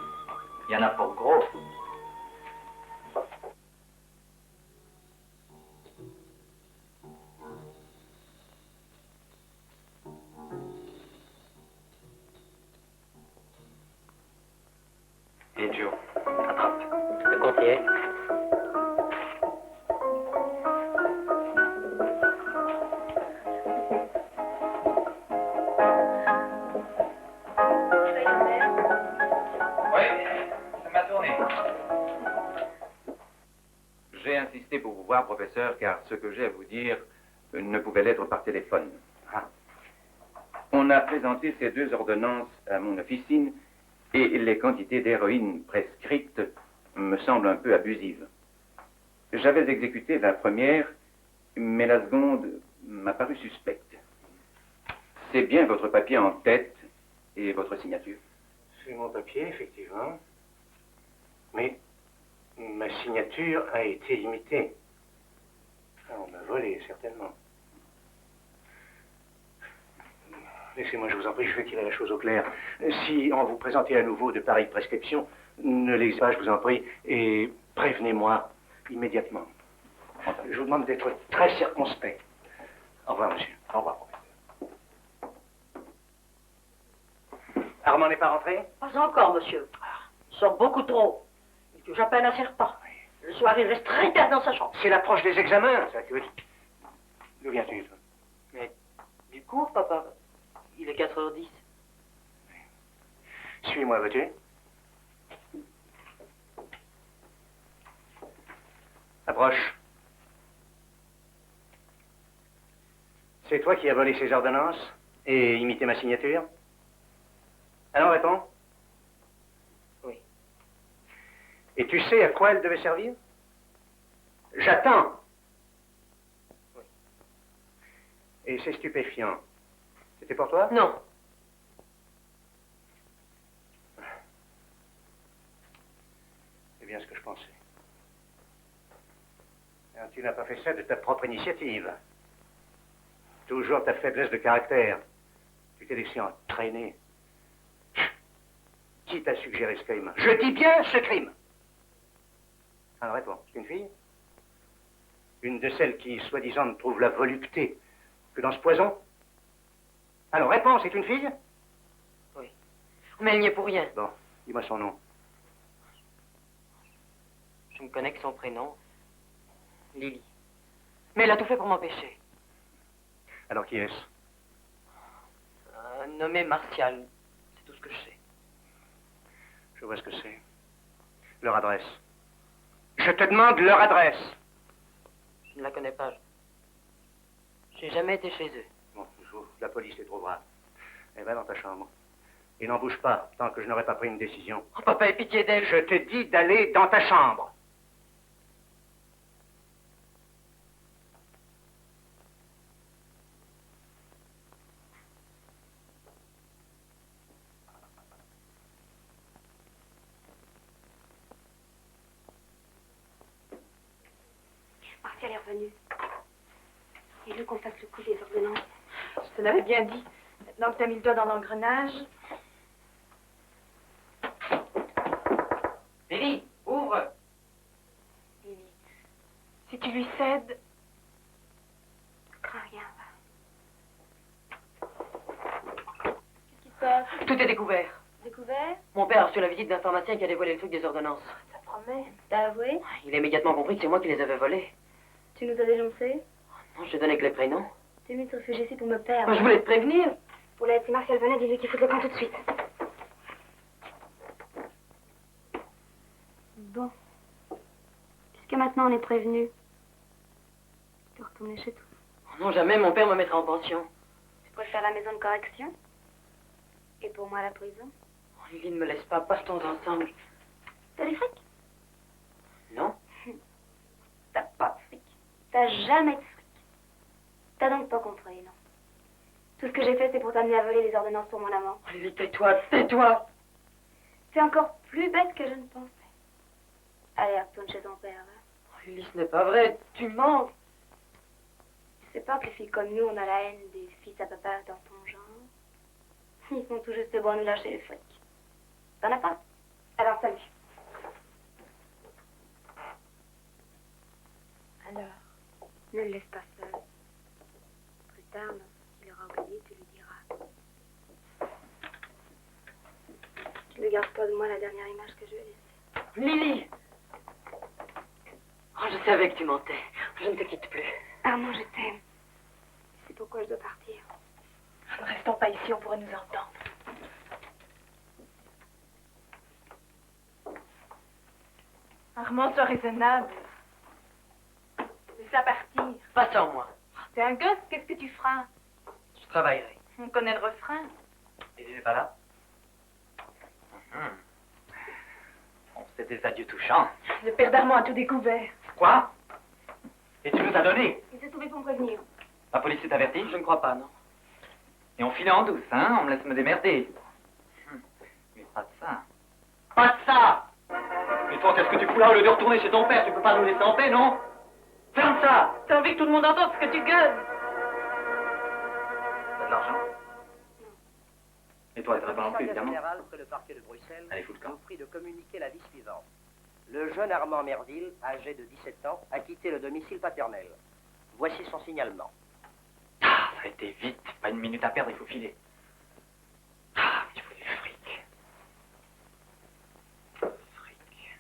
Il y en a pour gros. Et Joe, attrape. Le compte Oui, c'est ma tournée. J'ai insisté pour vous voir, professeur, car ce que j'ai à vous dire ne pouvait l'être par téléphone. Ah. On a présenté ces 2 ordonnances à mon officine et les quantités d'héroïne prescrites me semblent un peu abusives. J'avais exécuté la première, mais la seconde m'a paru suspecte. C'est bien votre papier en tête et votre signature. C'est mon papier, effectivement. Mais ma signature a été imitée. Ah, on m'a volé, certainement. Laissez-moi, je vous en prie, je vais tirer la chose au clair. Si on vous présentait à nouveau de pareilles prescriptions, ne les pas, je vous en prie, et prévenez-moi immédiatement. Je vous demande d'être très circonspect. Au revoir, monsieur. Au revoir, professeur. Armand n'est pas rentré? Pas encore, monsieur. Il sort beaucoup trop. Il touche à peine un serpent. Le soir, il reste très tard dans sa chambre. C'est l'approche des examens, ça que veux dire. D'où viens-tu, toi? Mais du cours, papa. Il est 4h10. Suis-moi, veux-tu? Approche. C'est toi qui as volé ces ordonnances et imité ma signature? Alors, réponds. Oui. Et tu sais à quoi elles devaient servir? J'attends. Oui. Et ces stupéfiants, c'était pour toi? Non. C'est bien ce que je pensais. Alors, tu n'as pas fait ça de ta propre initiative. Toujours ta faiblesse de caractère. Tu t'es laissé entraîner. Qui t'a suggéré ce crime? Je dis bien ce crime. Alors réponds, c'est une fille? Une de celles qui, soi-disant, ne trouve la volupté que dans ce poison? Alors réponds, c'est une fille? Oui. Mais elle n'y est pour rien. Bon, dis-moi son nom. Je ne connais que son prénom. Lily. Mais elle a tout fait pour m'empêcher. Alors qui est-ce? Un nommé Martial. C'est tout ce que je sais. Je vois ce que c'est. Leur adresse. Je te demande leur adresse. Je ne la connais pas. J'ai jamais été chez eux. Bon, la police les trouvera. Elle va dans ta chambre. Et n'en bouge pas tant que je n'aurai pas pris une décision. Oh, papa, aie pitié d'elle. Je te dis d'aller dans ta chambre. Martial est revenu. Il veut qu'on fasse le coup des ordonnances. Je te l'avais bien dit. Maintenant que tu as mis le doigt dans l'engrenage. Lily, ouvre. Lily, si tu lui cèdes. Crains rien, va. Qu'est-ce qui se passe? Tout est découvert. Découvert? Mon père a reçu la visite d'un pharmacien qui a dévoilé le truc des ordonnances. Ça promet. T'as avoué? Il a immédiatement compris que c'est moi qui les avais volées. Tu nous as dénoncés? Non, je te donnais que les prénoms. T'es mieux de te réfugier ici pour me perdre. Moi, je voulais te prévenir. Paulette, si Martial venait, dis-lui qu'il fout le camp tout de suite. Bon. Puisque maintenant on est prévenu, tu peux retourner chez toi. Oh non, jamais mon père me mettra en pension. Tu préfères la maison de correction? Et pour moi la prison? Oh, Lily, ne me laisse pas. Partons ensemble. T'as du fric? Non? T'as pas de fric. T'as jamais de fric. T'as donc pas compris, non? Tout ce que j'ai fait, c'est pour t'amener à voler les ordonnances pour mon amant. Oh, Lily, tais-toi, tais-toi. C'est encore plus bête que je ne pensais. Allez, retourne chez ton père, va. Oh, Lily, ce n'est pas vrai. Tu mens. Tu sais pas que les filles comme nous, on a la haine des fils à papa dans ton genre? Ils sont tout juste bons à nous lâcher les fric. T'en as pas? Alors, salut. Alors? Ne le laisse pas seul. Plus tard, lorsqu'il aura oublié, tu lui diras. Tu ne gardes pas de moi la dernière image que je lui ai laissée. Lily. Oh, je savais que tu mentais. Je ne te quitte plus. Armand, je t'aime. C'est pourquoi je dois partir. Ne restons pas ici, on pourrait nous entendre. Armand, sois raisonnable. Laisse-la partir. Pas sans moi. T'es un gosse, qu'est-ce que tu feras? Je travaillerai. On connaît le refrain. Et tu n'es pas là? Bon, c'est des adieux touchants. Le père d'Armand a tout découvert. Quoi? Et tu nous as donné? Il s'est sauvé pour me prévenir. La police s'est avertie? Je ne crois pas, non. Et on file en douce, hein? On me laisse me démerder. Mais pas de ça. Pas de ça. Mais toi, qu'est-ce que tu fous là au lieu de retourner chez ton père? Tu peux pas nous laisser en paix, non? Ferme ça. T'as envie que tout le monde entende ce que tu gueules. T'as de l'argent? Non. toi, Le ça va pas non plus, commissariat évidemment. général près le parquet de Bruxelles Allez, fous le camp. nous prie de communiquer la vie suivante. Le jeune Armand Merville, âgé de 17 ans, a quitté le domicile paternel. Voici son signalement. Ah, ça a été vite. Pas une minute à perdre, il faut filer. Ah, il faut du fric. Fric.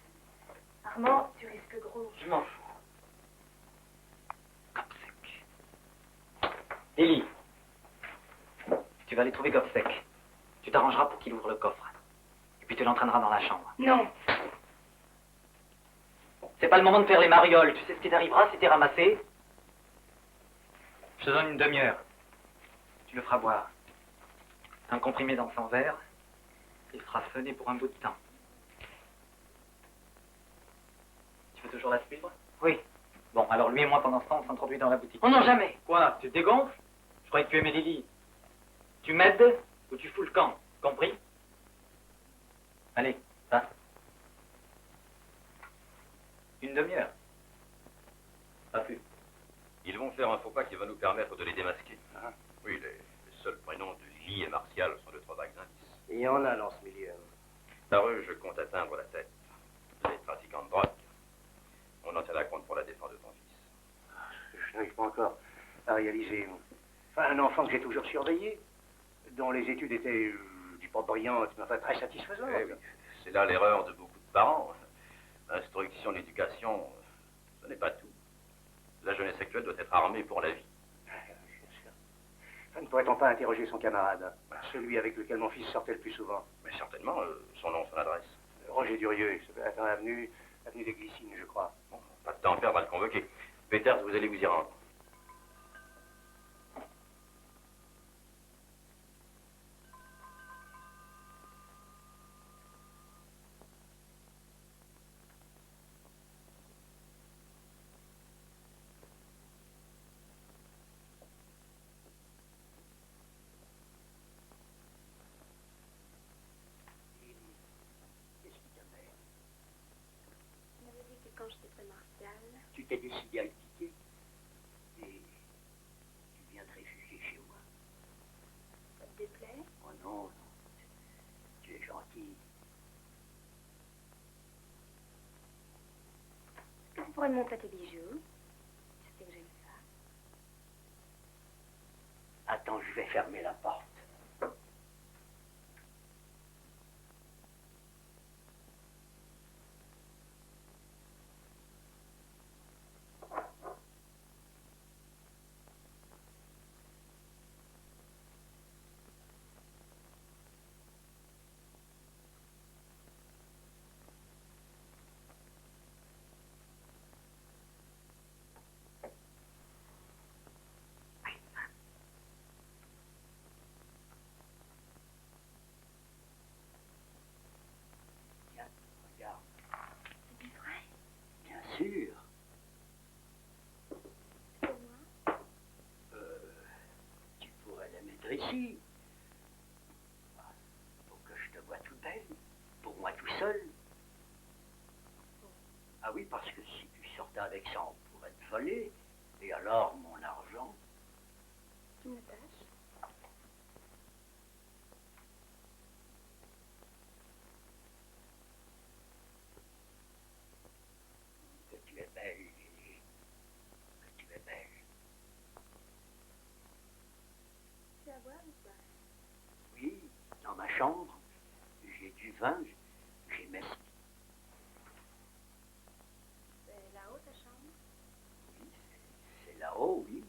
Armand, tu risques gros. Je m'en fous. Gobsec. Lily, tu vas aller trouver Gobsec. Tu t'arrangeras pour qu'il ouvre le coffre. Et puis tu l'entraîneras dans la chambre. Non. C'est pas le moment de faire les marioles. Tu sais ce qui t'arrivera si t'es ramassé? Je te donne une demi-heure. Tu le feras boire. Un comprimé dans son verre. Il fera sonner pour un bout de temps. Tu veux toujours la suivre? Oui. Bon, alors lui et moi, pendant ce temps, on s'introduit dans la boutique. Oh non, jamais. Quoi? Tu te dégonfles? Je croyais que tu aimais Lily. Tu m'aides ou tu fous le camp. Compris? Allez, va. Une demi-heure. Pas plus. Ils vont faire un faux pas qui va nous permettre de les démasquer. Oui, les seuls prénoms de Lily et Martial sont de 3 vagues indices. Il y en a dans ce milieu. Par eux, je compte atteindre la tête. Les trafiquants de drogue. On en tiendra compte pour la défense de ton fils. Je n'arrive pas encore à réaliser. Enfin, un enfant que j'ai toujours surveillé, dont les études étaient du pas brillantes, mais enfin très satisfaisantes. Eh oui, c'est là l'erreur de beaucoup de parents. L'instruction, l'éducation, ce n'est pas tout. La jeunesse actuelle doit être armée pour la vie. Ne pourrait-on pas interroger son camarade, celui avec lequel mon fils sortait le plus souvent? Mais certainement, son nom, son adresse. Roger Durieux, ça doit être dans l'avenue des Glycines, je crois. Bon, pas de temps à perdre à le convoquer. Peters, vous allez vous y rendre. On m'avait dit que quand j'étais près de Martial, Tu t'es décidé à le quitter et tu viens te réfugier chez moi. ça te déplaît? Oh non, non, tu es gentil. Est-ce que tu pourrais me montrer tes bijoux? Tu sais que j'aime ça. Attends, je vais fermer la porte. Tiens, regarde. C'est du vrai? Bien sûr. Pour moi? Tu pourrais la mettre ici. Pour que je te vois toute belle. Pour moi tout seul. Ah oui, parce que si tu sortais avec ça, on pourrait te voler. Et alors, mon argent? Tu me tâches? Que tu es belle, Lily. Que tu es belle. Tu vas boire ou pas? Oui, dans ma chambre, j'ai du vin, j'ai mes... C'est là-haut ta chambre? Oui, c'est là-haut, oui.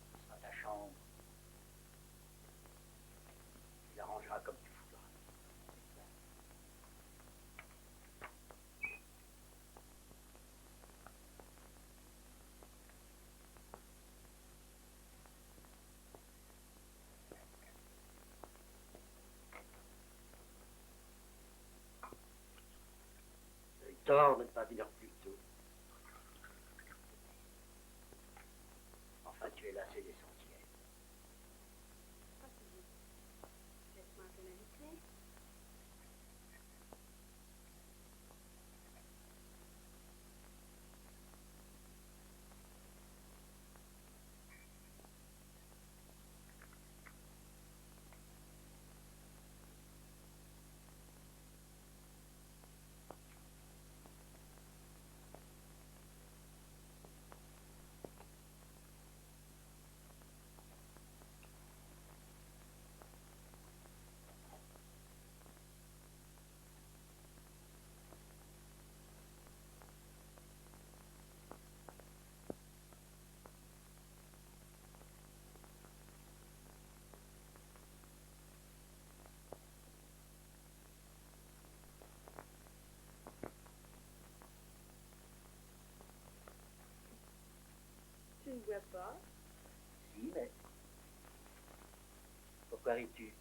Ce sera ta chambre. Tu l'arrangeras comme tu voudras. J'ai eu tort de ne pas venir plus tôt. bois pas. Si, mais... Pourquoi ris-tu?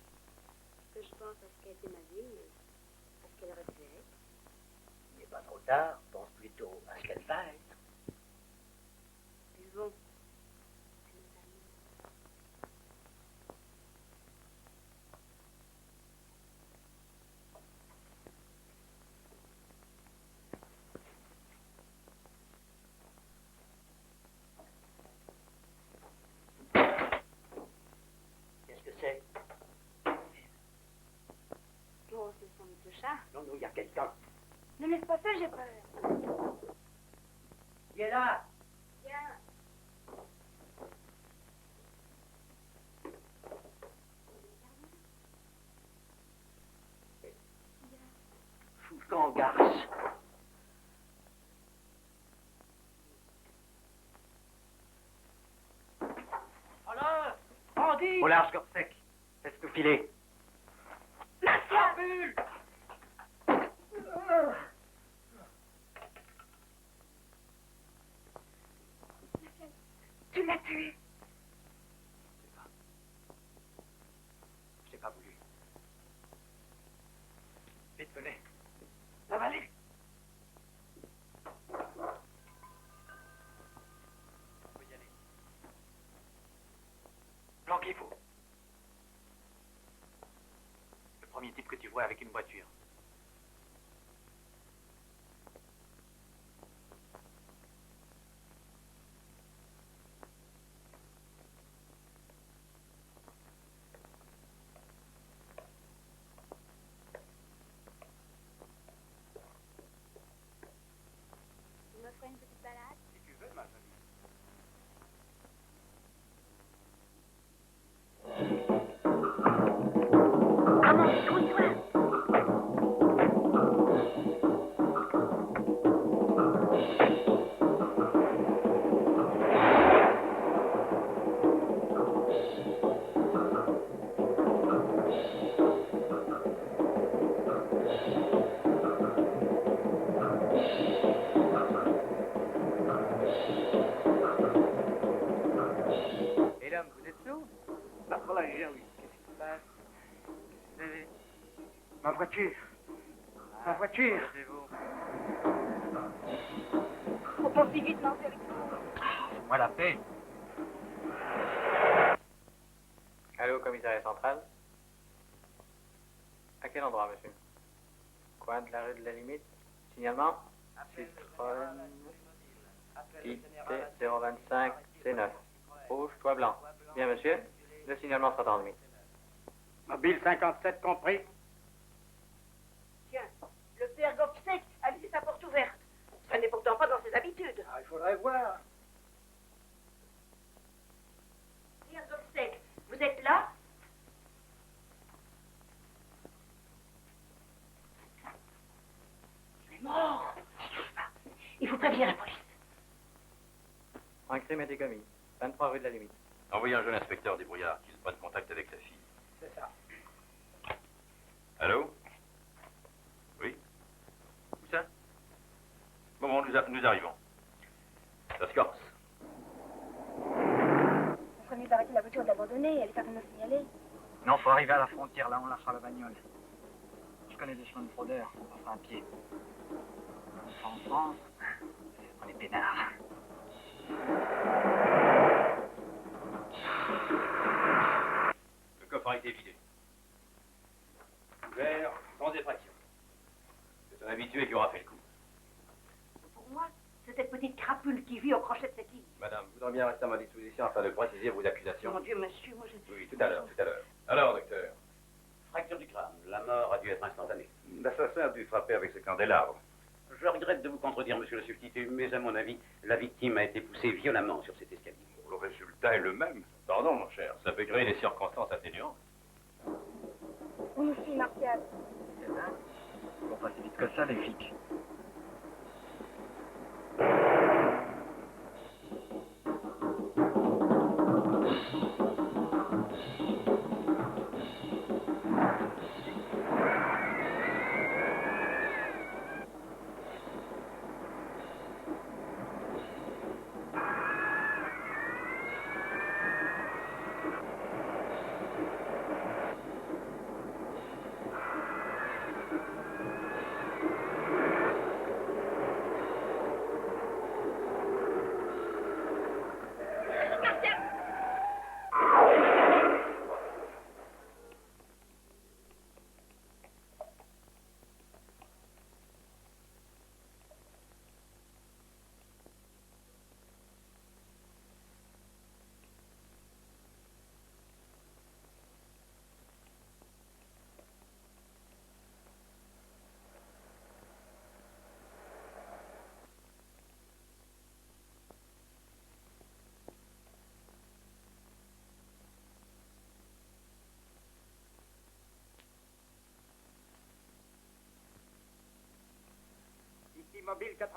Parce que je pense à ce qu'a été ma vie, à ce qu'elle aurait pu être. Il n'est pas trop tard, pense plutôt à ce qu'elle va être. Ils vont. Qu'est-ce que c'est? Oh, c'est sans doute le chat. Non, il y a quelqu'un. Ne me laisse pas seule, j'ai peur. Il est là. Viens. Foucan garce. Alors, bandit! Au large, Gorsec. Laisse-nous filer. Crapule! Tu l'as tué. Je n'ai pas voulu. Vite, venez. Avalez. On peut y aller. Planquez-vous. Le premier type que tu vois avec une voiture. Tu me ferais une petite balade? Si tu veux, ma jolie. Armand, grouille-toi. Et l'homme, vous êtes sourd? Ah, voilà, oui. Qu'est-ce qui se passe? Qu'est-ce que vous avez? Ma voiture. Ma voiture. C'est vous. Faut pas si vite, non, c'est avec Moi la paix. Allô, commissariat central? À quel endroit, monsieur? Coin de la rue de la Limite? Signalement? Citroën IT 025 C9. Rouge, toit blanc. Bien, monsieur. Le signalement sera transmis. Mobile 57 compris. Tiens, le père Gobsec a laissé sa porte ouverte. Ça n'est pourtant pas dans ses habitudes. Ah, il faudrait voir. Père Gobsec, vous êtes là? Il est mort. Il faut prévenir la police. Un crime a été commis. 23 rue de la Limite. Envoyez un jeune inspecteur débrouillard qui se prenne contact avec sa fille. C'est ça. Allô? Oui? Où ça? Bon, nous arrivons. Ça se corse. On serait mieux d'arrêter la voiture et de l'abandonner. Elle est certainement signalée. Non, faut arriver à la frontière, là on lâchera la bagnole. Je connais des chemins de fraudeurs, on passera un pied. En France, on est peinards. Le coffre a été vidé. Ouvert, sans effraction. C'est un habitué qui aura fait le coup. Pour moi, c'est cette petite crapule qui vit au crochet de cette île. Madame, vous voudrez bien rester à ma disposition afin de préciser vos accusations? Mon Dieu, monsieur, moi je... Oui, tout à l'heure, tout à l'heure. Alors, docteur? Fracture du crâne. La mort a dû être instantanée. L'assassin a dû frapper avec ce candélabre. Je regrette de vous contredire, monsieur le substitut, mais à mon avis, la victime a été poussée violemment sur cet escalier. Le résultat est le même. Pardon, mon cher, ça peut créer des circonstances atténuantes. On aussi, Martial. C'est dingue. Ils vont pas si vite que ça, les flics.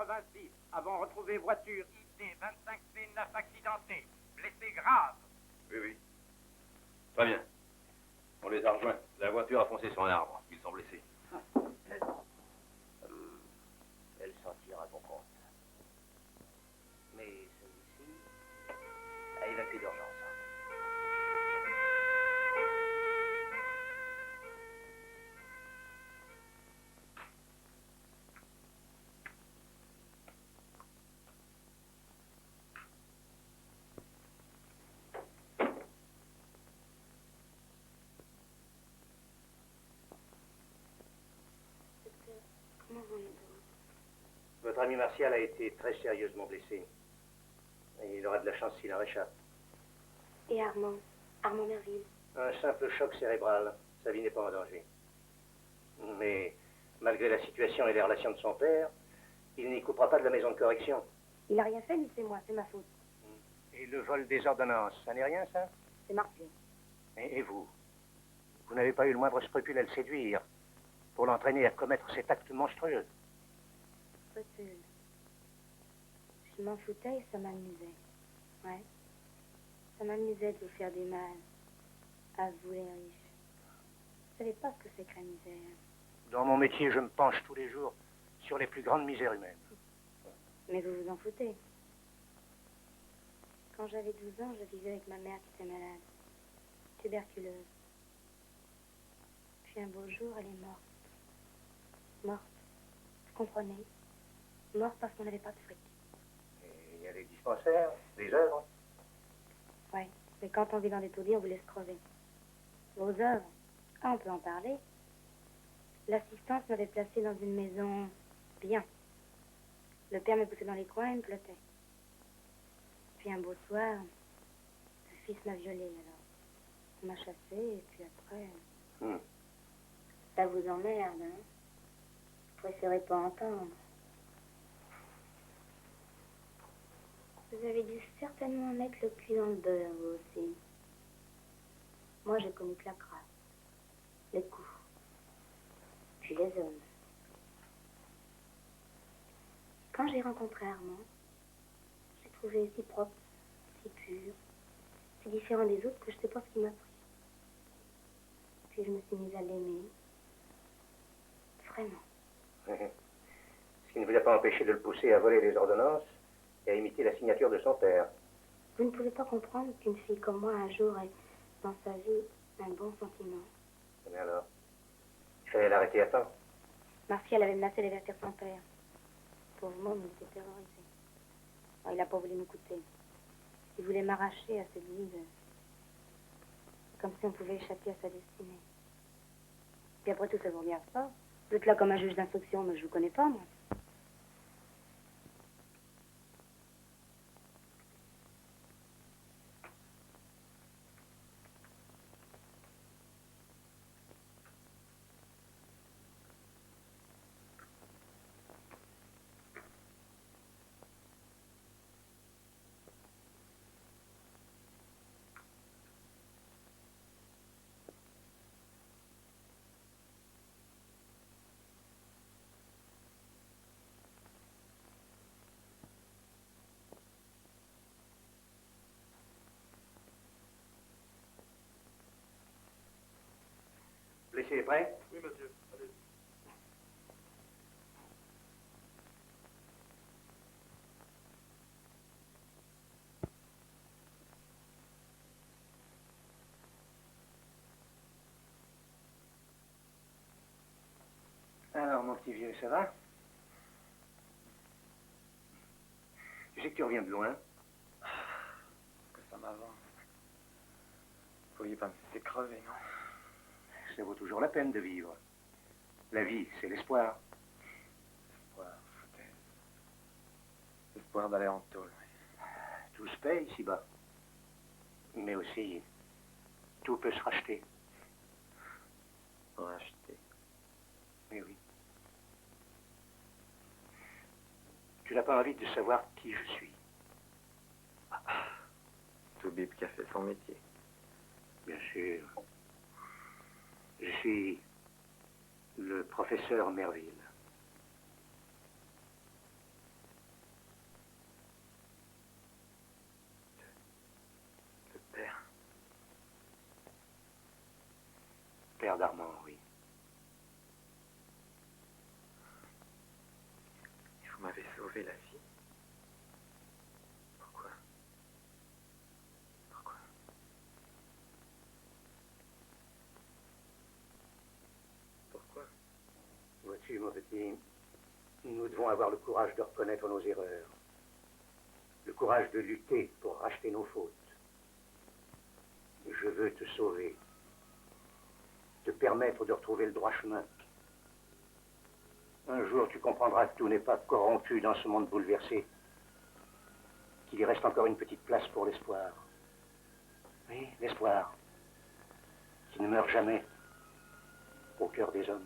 86. Avons retrouvé voiture ID 25C9 accidentée. Blessé grave. Oui, oui. Très bien. On les a rejoints. La voiture a foncé sur un arbre. Ils sont blessés. Elle s'en tire à bon compte. Mais celui-ci a évacué d'urgence. Comment vont les autres? Votre ami Martial a été très sérieusement blessé. Et il aura de la chance s'il en réchappe. Et Armand? Armand Merville? Un simple choc cérébral. Sa vie n'est pas en danger. Mais, malgré la situation et les relations de son père, il n'y coupera pas de la maison de correction. Il n'a rien fait, lui, c'est moi, c'est ma faute. Et le vol des ordonnances, ça n'est rien, ça? C'est Martial. Et vous? Vous n'avez pas eu le moindre scrupule à le séduire pour l'entraîner à commettre cet acte monstrueux? Scrupule. Je m'en foutais et ça m'amusait. Ouais. Ça m'amusait de vous faire du mal. À vous, les riches. Vous savez pas ce que c'est que la misère. Dans mon métier, je me penche tous les jours sur les plus grandes misères humaines. Mais vous vous en foutez. Quand j'avais 12 ans, je vivais avec ma mère qui était malade. Tuberculeuse. Puis un beau jour, elle est morte. Morte. Vous comprenez? Morte parce qu'on n'avait pas de fric. Et il y a des dispensaires, des œuvres. Ouais. Mais quand on vit dans des taudis, on vous laisse crever. Vos œuvres? Ah, on peut en parler. L'assistance m'avait placée dans une maison bien. Le père me poussait dans les coins et me plottait. Puis un beau soir, le fils m'a violée alors. On m'a chassée et puis après... Ça vous emmerde, hein? Vous préférez pas entendre. Vous avez dû certainement mettre le cul dans le beurre, vous aussi. Moi, j'ai connu que la crasse, les coups, puis les hommes. Quand j'ai rencontré Armand, j'ai trouvé si propre, si pur, si différent des autres que je sais pas ce qui m'a pris. Puis je me suis mise à l'aimer. Vraiment. Ce qui ne vous a pas empêché de le pousser à voler les ordonnances et à imiter la signature de son père. Vous ne pouvez pas comprendre qu'une fille comme moi, un jour, ait dans sa vie un bon sentiment. Mais alors, il fallait l'arrêter à temps. Martial avait menacé d'avertir son père. Pauvre môme, il était terrorisé. Oh, il n'a pas voulu m'écouter. Il voulait m'arracher à cette vie comme si on pouvait échapper à sa destinée. Puis après tout, ça vous regarde pas. Vous êtes là comme un juge d'instruction, mais je vous connais pas, moi. Blessé est prêt? Oui, monsieur. Allez. Alors, mon petit vieux, ça va? Tu sais que tu reviens de loin? Que ça m'avance. Vous pourriez pas me laisser crever, non? Ça vaut toujours la peine de vivre. La vie, c'est l'espoir. L'espoir, foutaise. L'espoir d'aller en tôle, oui. Tout se paye ici-bas. Mais aussi, tout peut se racheter. Racheter. Mais oui. Tu n'as pas envie de savoir qui je suis. Tout bip qui a fait son métier. Bien sûr. Je suis le professeur Merville. d'Armand, oui. Et vous m'avez sauvé la vie. Pourquoi? Pourquoi? Pourquoi? Vois-tu, mon petit, nous devons avoir le courage de reconnaître nos erreurs. Le courage de lutter pour racheter nos fautes. Je veux te sauver. Te permettre de retrouver le droit chemin. Un jour, tu comprendras que tout n'est pas corrompu dans ce monde bouleversé. Qu'il y reste encore une petite place pour l'espoir. Oui, l'espoir. Qui ne meurt jamais au cœur des hommes.